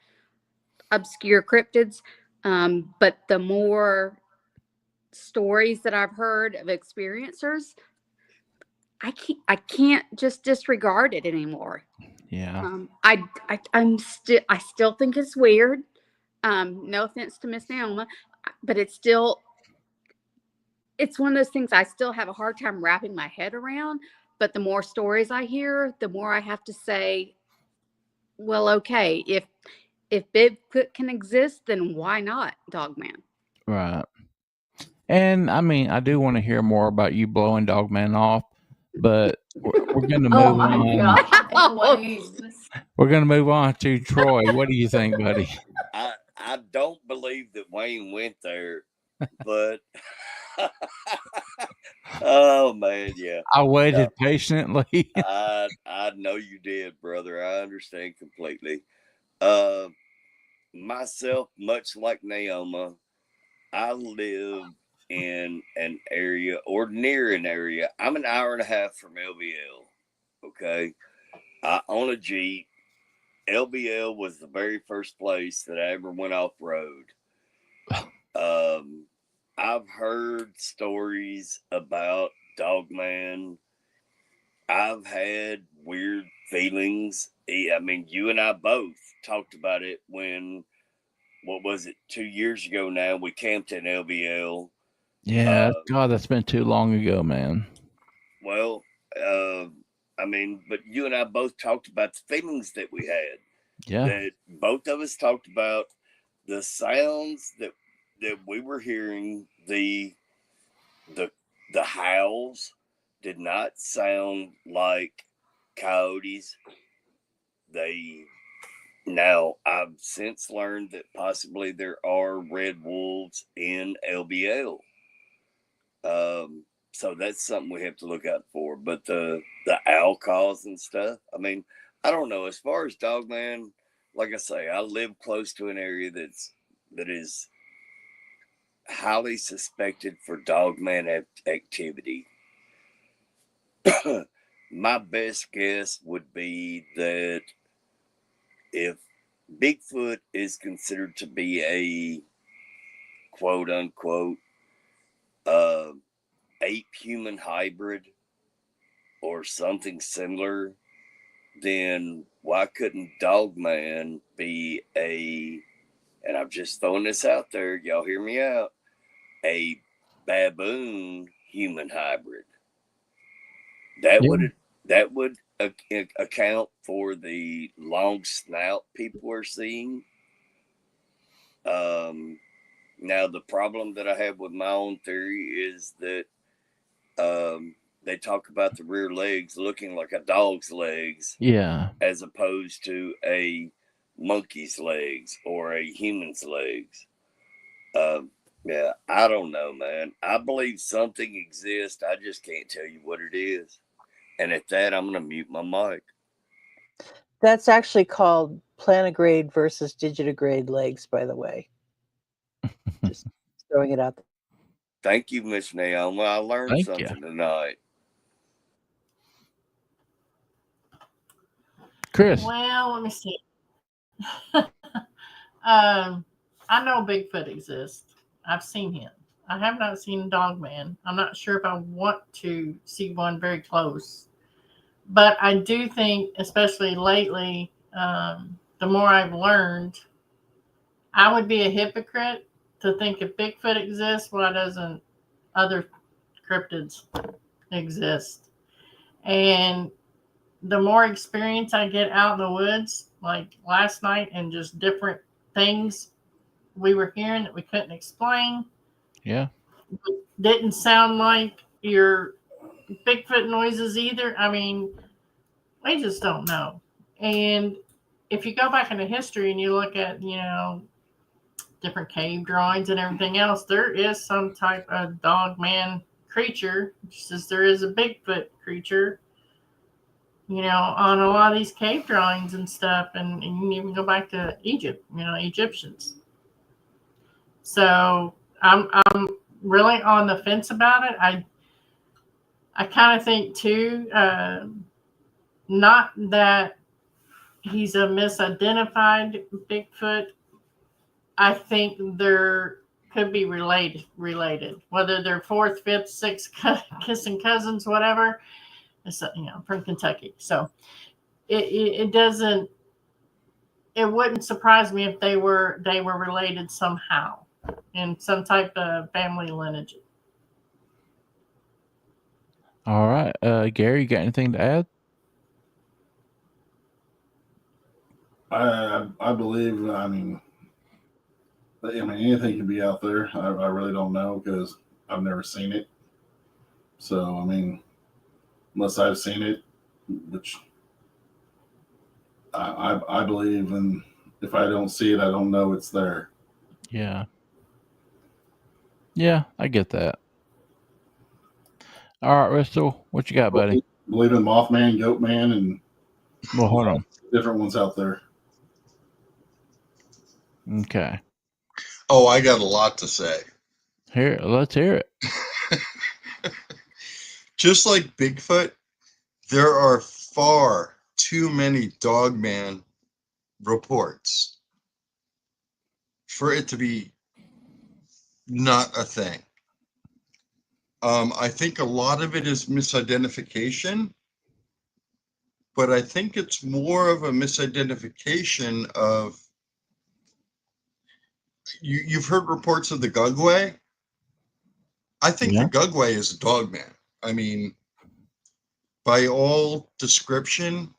obscure cryptids. But the more stories that I've heard of experiencers, I can't just disregard it anymore. Yeah. I still think it's weird. No offense to Miss Naoma, but it's one of those things I still have a hard time wrapping my head around. But the more stories I hear, the more I have to say, well, okay, if Bigfoot can exist, then why not Dogman? Right. And I mean, I do want to hear more about you blowing Dogman off, but we're going to move on. We're going to move on to Troy. What do you think, buddy? I don't believe that Wayne went there, but oh man, yeah. I waited patiently. I know you did, brother. I understand completely. Myself, much like Naoma, I live in an area or near an area. I'm an hour and a half from LBL. Okay. I own a Jeep. LBL was the very first place that I ever went off road. I've heard stories about Dogman. I've had weird feelings. I mean, you and I both talked about it when, what was it, 2 years ago now, we camped in LBL. Yeah, God, that's been too long ago, man. Well, I mean, but you and I both talked about the feelings that we had. Yeah. That both of us talked about the sounds that we were hearing, the howls did not sound like coyotes. Now I've since learned that possibly there are red wolves in LBL. So that's something we have to look out for. But the owl calls and stuff, I mean, I don't know. As far as Dogman, like I say, I live close to an area that is highly suspected for Dogman activity. My best guess would be that if Bigfoot is considered to be a quote unquote ape human hybrid or something similar, then why couldn't Dogman be and I'm just throwing this out there, y'all hear me out, a baboon human hybrid? That would account for the long snout people are seeing. Now the problem that I have with my own theory is that they talk about the rear legs looking like a dog's legs, as opposed to a monkey's legs or a human's legs. Yeah, I don't know, man. I believe something exists. I just can't tell you what it is. And at that, I'm going to mute my mic. That's actually called planigrade versus digitigrade legs, by the way. Just throwing it out there. Thank you, Miss Naomi. I learned something tonight. Chris. Well, let me see. I know Bigfoot exists. I've seen him. I have not seen Dogman. I'm not sure if I want to see one very close. But I do think, especially lately, the more I've learned, I would be a hypocrite to think if Bigfoot exists, why doesn't other cryptids exist? And the more experience I get out in the woods, like last night, and just different things we were hearing that we couldn't explain. Yeah. Didn't sound like your Bigfoot noises either. I mean, we just don't know. And if you go back into history and you look at, different cave drawings and everything else, there is some type of dog-man creature, just as there is a Bigfoot creature, on a lot of these cave drawings and stuff. And you can even go back to Egypt, Egyptians. So I'm really on the fence about it. I kind of think too, not that he's a misidentified Bigfoot. I think they're could be related, whether they're fourth, fifth, sixth kissing cousins, whatever. It's, from Kentucky. So it doesn't, it wouldn't surprise me if they were related somehow in some type of family lineage. All right. Gary, you got anything to add? I believe, I mean, anything could be out there. I really don't know because I've never seen it. So, I mean, unless I've seen it, which I believe, and if I don't see it, I don't know it's there. Yeah. Yeah, I get that. All right, Bristol, what you got, buddy? Believe in Mothman, Goatman, and well, hold on, different ones out there. Okay. Oh, I got a lot to say. Here, let's hear it. Just like Bigfoot, there are far too many dogman reports for it to be not a thing. I think a lot of it is misidentification, but I think it's more of a misidentification of you've heard reports of the Gugway. I think Yeah. the Gugway is a dogman. I mean, by all description,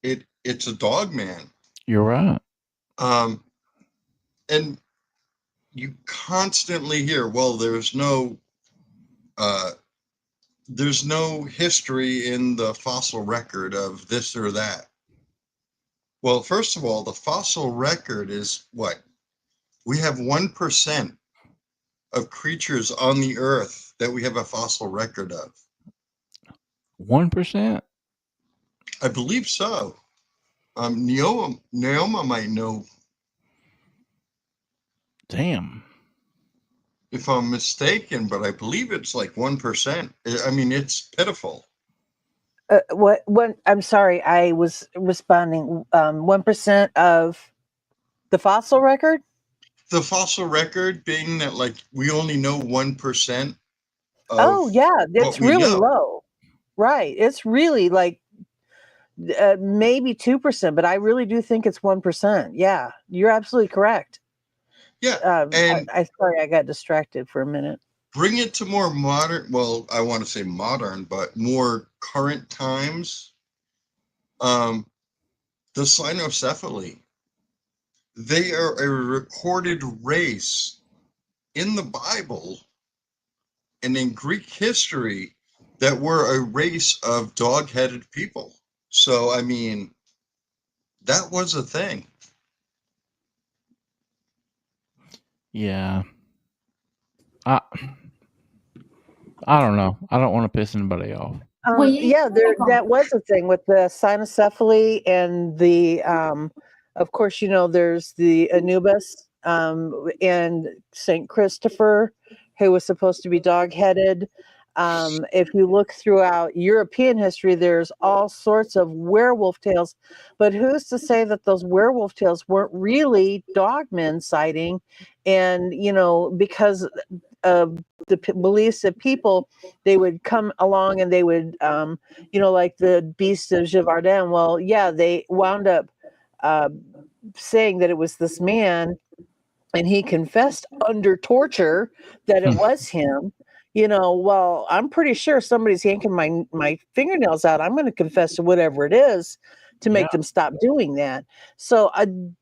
it's a dogman. You're right. And you constantly hear, well, there's no history in the fossil record of this or that. Well, first of all, the fossil record is what? We have 1% of creatures on the earth that we have a fossil record of. 1%? I believe so. Neoma might know. Damn. If I'm mistaken, but I believe it's like 1%. I mean, it's pitiful. What? I'm sorry, I was responding. 1% of the fossil record. The fossil record being that like we only know 1% of Oh yeah, what it's we really know. low. Right, it's really like maybe 2%, but I really do think it's 1%. Yeah, you're absolutely correct. Yeah, and I sorry, I got distracted for a minute. bring it to more modern. Well, I want to say modern, but more current times. The cynocephaly. They are a recorded race in the Bible and in Greek history that were a race of dog-headed people. So, I mean, that was a thing. Yeah. I don't know. I don't want to piss anybody off. Well, Yeah, that was a thing with the cynocephaly and the, of course, there's the Anubis and Saint Christopher, who was supposed to be dog-headed. If you look throughout European history, there's all sorts of werewolf tales, but who's to say that those werewolf tales weren't really dogmen sighting? And because of the beliefs of people, they would come along and they would, like the Beast of Gévaudan. Well, yeah, they wound up saying that it was this man, and he confessed under torture that it was him. Well, I'm pretty sure somebody's yanking my fingernails out. I'm going to confess to whatever it is to make them stop doing that. So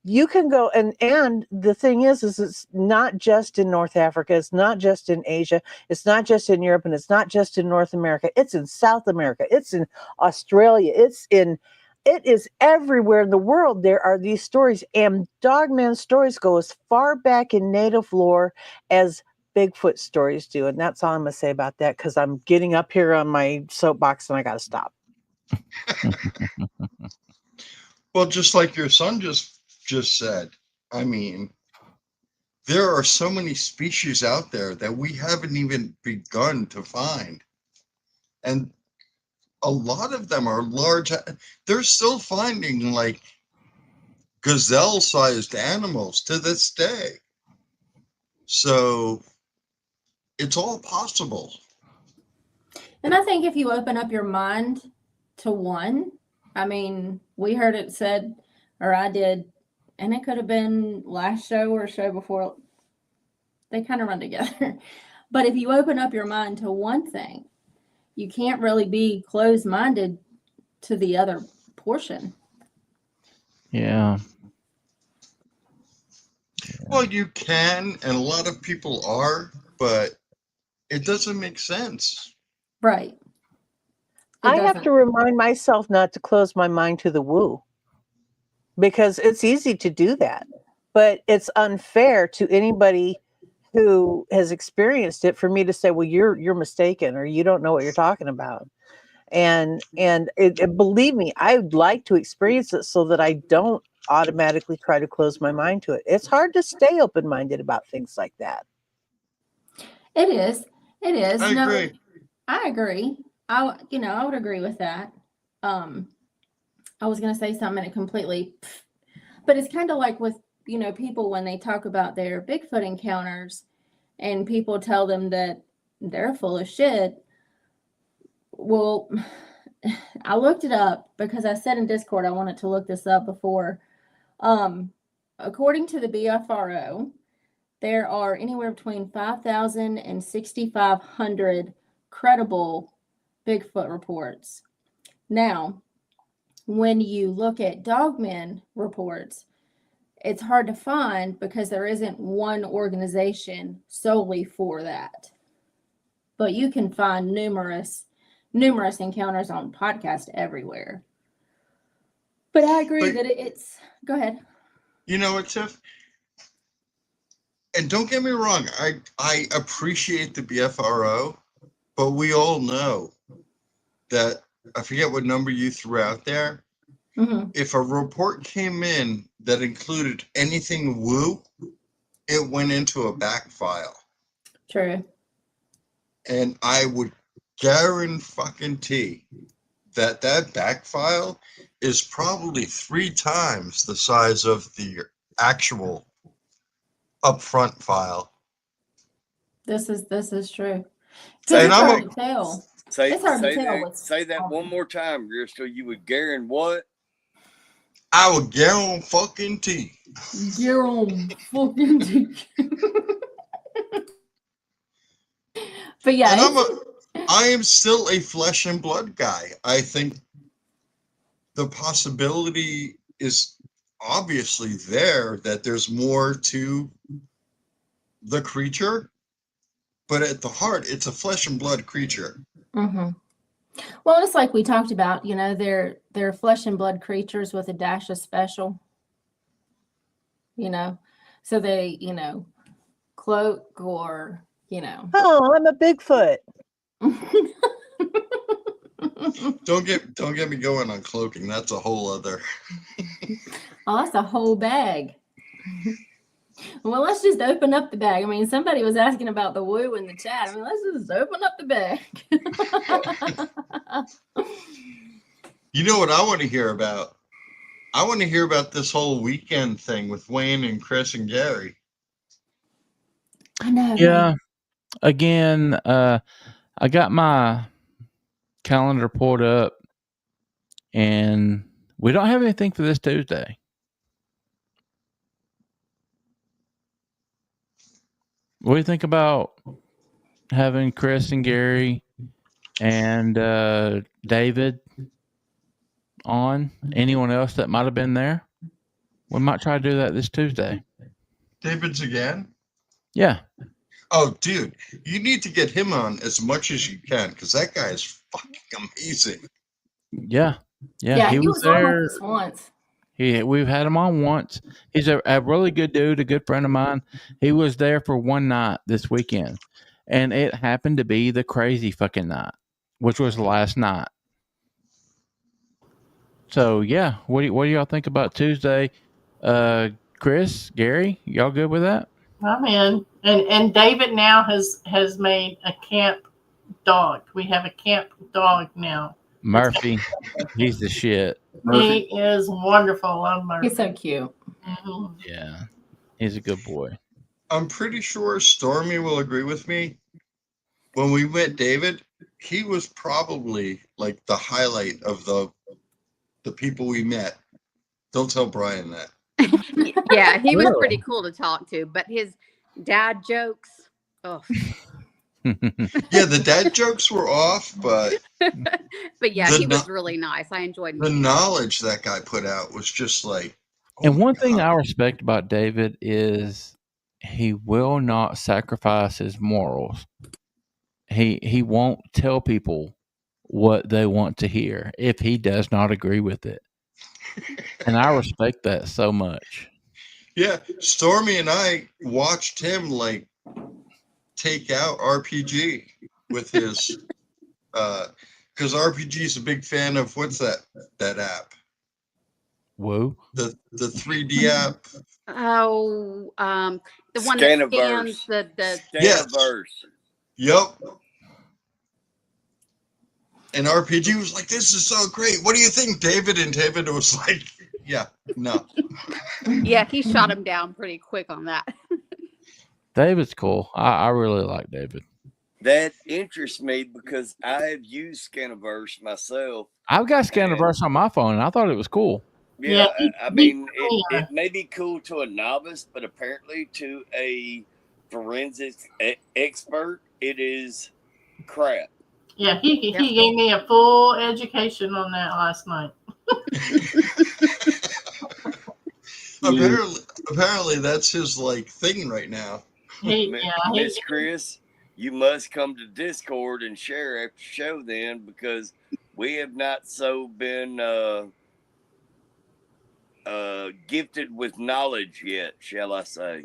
you can go and the thing is it's not just in North Africa, it's not just in Asia, it's not just in Europe, and it's not just in North America. It's in South America, it's in Australia, it is everywhere in the world. There are these stories, and dogman stories go as far back in native lore as Bigfoot stories do. And that's all I'm going to say about that, because I'm getting up here on my soapbox and I got to stop. Well, just like your son just said, I mean, there are so many species out there that we haven't even begun to find. And a lot of them are large. They're still finding like gazelle-sized animals to this day. So it's all possible. And I think if you open up your mind to one, I mean, we heard it said, or I did, and it could have been last show or show before. They kind of run together. But if you open up your mind to one thing, you can't really be closed-minded to the other portion. Yeah. Well, you can, and a lot of people are, but it doesn't make sense. Right. I have to remind myself not to close my mind to the woo, because it's easy to do that, but it's unfair to anybody who has experienced it for me to say, well, you're mistaken, or you don't know what you're talking about. And believe me, I would like to experience it so that I don't automatically try to close my mind to it. It's hard to stay open-minded about things like that. It is. It is. I agree. I agree. I would agree with that. I was going to say something and it completely, but it's kind of like with, people when they talk about their Bigfoot encounters and people tell them that they're full of shit. Well, I looked it up because I said in Discord I wanted to look this up before. According to the BFRO, there are anywhere between 5,000 and 6,500 credible Bigfoot reports. Now, when you look at dogmen reports, it's hard to find because there isn't one organization solely for that. But you can find numerous encounters on podcasts everywhere. But I agree that it's... Go ahead. You know what, Tiff? And don't get me wrong, I appreciate the BFRO, but we all know that, I forget what number you threw out there. Mm-hmm. If a report came in that included anything woo, it went into a back file. True. And I would guarantee that back file is probably 3 times the size of the actual upfront file. This is true. Say, It's hard to tell. It's hard to tell. Say that one more time, Bristol. You would guarantee what? I would guarantee. But yeah, and I am still a flesh and blood guy. I think the possibility is obviously there that there's more to the creature, but at the heart, it's a flesh and blood creature. Mm-hmm. Well, it's like we talked about, they're flesh and blood creatures with a dash of special, so they, cloak or, Oh, I'm a Bigfoot. Don't get me going on cloaking. That's a whole other. Oh, that's a whole bag. Well, let's just open up the bag. I mean, somebody was asking about the woo in the chat. I mean, let's just open up the bag. You know what I want to hear about? I want to hear about this whole weekend thing with Wayne and Chris and Gary. I know. Yeah. Man. Again, I got my calendar pulled up and we don't have anything for this Tuesday. What do you think about having Chris and Gary and David on? Anyone else that might have been there? We might try to do that this Tuesday. David's again? Yeah. Oh, dude, you need to get him on as much as you can because that guy is fucking amazing. Yeah. He was there once. We've had him on once. He's a really good dude, a good friend of mine. He was there for one night this weekend, and it happened to be the crazy fucking night, which was last night. So yeah, what do y'all think about Tuesday? Chris, Gary, y'all good with that? I'm in. And David now has made a camp dog. We have a camp dog now. Murphy, he's the shit. He is wonderful. I love Murphy. He's so cute. Mm-hmm. Yeah, he's a good boy. I'm pretty sure Stormy will agree with me. When we met David, he was probably like the highlight of the people we met. Don't tell Brian that. Yeah, he was pretty cool to talk to, but his dad jokes, oh. Yeah, the dad jokes were off, but yeah, he was really nice. I enjoyed the knowledge that guy put out was just like. Oh, and one thing I respect about David is he will not sacrifice his morals. He won't tell people what they want to hear if he does not agree with it. And I respect that so much. Yeah, Stormy and I watched him like take out RPG with his because RPG is a big fan of what's that app? Whoa. The 3D app. Oh, the one Scaniverse. that scans the Yes. Scaniverse. Yep. And RPG was like, "This is so great. What do you think, David?" And David was like, "Yeah, no." Yeah, he shot him down pretty quick on that. David's cool. I really like David. That interests me because I have used Scaniverse myself. I've got Scaniverse on my phone, and I thought it was cool. Yeah, Yeah, I mean, it may be cool to a novice, but apparently to a forensics expert, it is crap. Yeah, he gave me a full education on that last night. Apparently that's his like thing right now. Miss Chris, you must come to Discord and share after show then, because we have not so been gifted with knowledge yet, shall I say.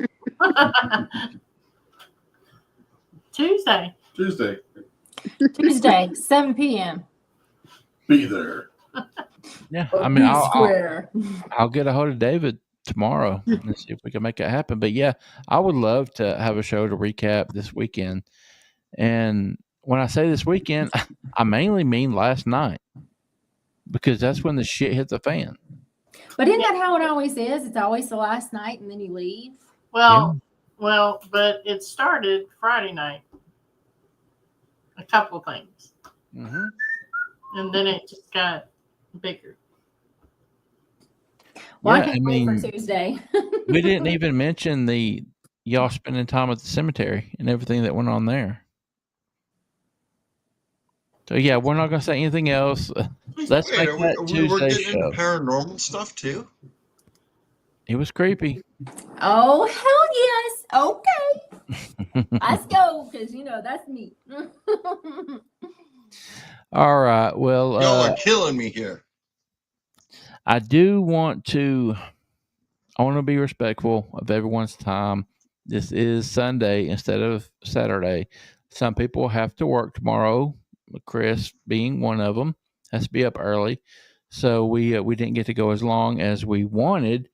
Tuesday, 7 p.m. Be there. Yeah, I mean, Square. I'll get a hold of David tomorrow and see if we can make it happen. But yeah, I would love to have a show to recap this weekend. And when I say this weekend, I mainly mean last night, because that's when the shit hit the fan. But isn't that how it always is? It's always the last night and then you leave. well, but it started Friday night. A couple of things, Mm-hmm. and then it just got bigger. Well, Yeah, I can't I wait mean, for Tuesday. we didn't even mention y'all spending time at the cemetery and everything that went on there. So yeah, we're not gonna say anything else. Let's Wait, make are that we're Tuesday getting show. into paranormal stuff too? It was creepy. Oh, hell yes. Okay. Let's go, because, that's me. All right. Well, Y'all are killing me here. I want to be respectful of everyone's time. This is Sunday instead of Saturday. Some people have to work tomorrow. Chris being one of them has to be up early, so we didn't get to go as long as we wanted.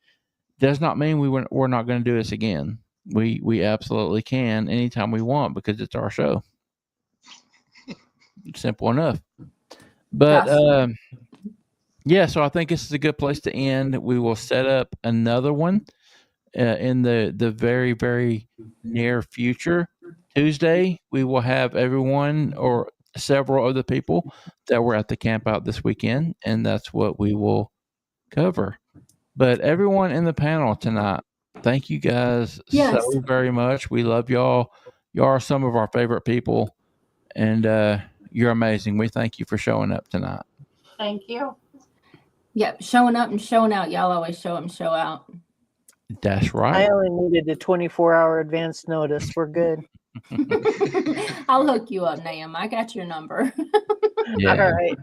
Does not mean we're not going to do this again. We absolutely can anytime we want, because it's our show. Simple enough. But yeah, so I think this is a good place to end. We will set up another one in the very, very near future. Tuesday, we will have everyone or several of the people that were at the camp out this weekend, and that's what we will cover. But everyone in the panel tonight, thank you guys Yes. so very much. We love y'all. Y'all are some of our favorite people, and you're amazing. We thank you for showing up tonight. Thank you. Yep, showing up and showing out. Y'all always show up and show out. That's I right. only needed a 24-hour advance notice. We're good. I'll hook you up, Nam. I got your number. Yeah. All right.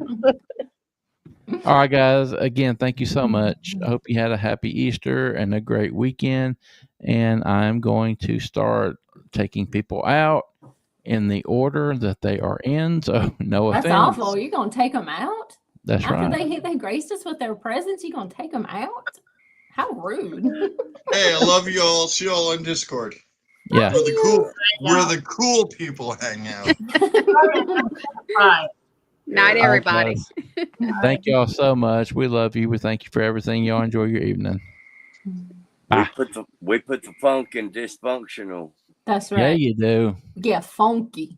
All right, guys. Again, thank you so much. I hope you had a happy Easter and a great weekend. And I'm going to start taking people out in the order that they are in. So no That's offense. awful. You're going to take them out? That's After right. they graced us with their presence, you're going to take them out? How rude. Hey, I love you all. See you all on Discord. Yeah. Where the cool people hang out. Right. Night, All right, everybody. guys. Thank y'all so much. We love you. We thank you for everything. Y'all enjoy your evening. Bye. We put the funk in dysfunctional. That's Yeah, right. you do. Yeah, funky.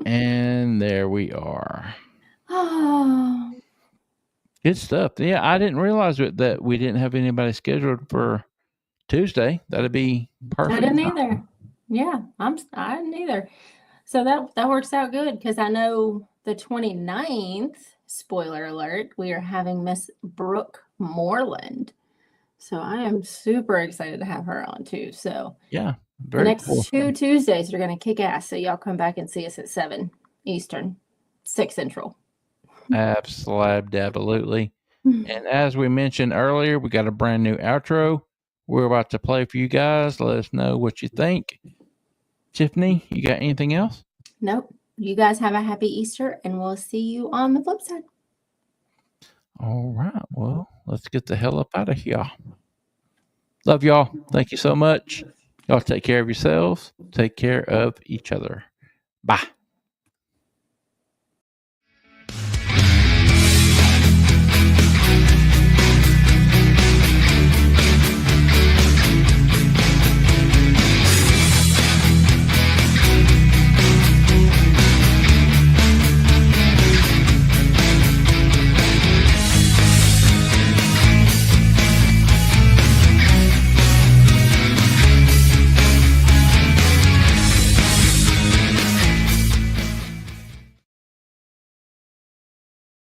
And there we are. Oh, Good stuff. Yeah, I didn't realize that we didn't have anybody scheduled for Tuesday. That'd be perfect. I didn't either. Yeah, I didn't either. So that works out good, because I know the 29th, spoiler alert, we are having Miss Brooke Moreland. So I am super excited to have her on too. So Yeah, the very next cool. 2 Tuesdays are going to kick ass. So y'all come back and see us at 7 Eastern, 6 Central. Absolutely. And as we mentioned earlier, we got a brand new outro we're about to play for you guys. Let us know what you think. Tiffany, you got anything else? Nope. You guys have a happy Easter, and we'll see you on the flip side. All right. Well, let's get the hell up out of here. Love y'all. Thank you so much. Y'all take care of yourselves. Take care of each other. Bye.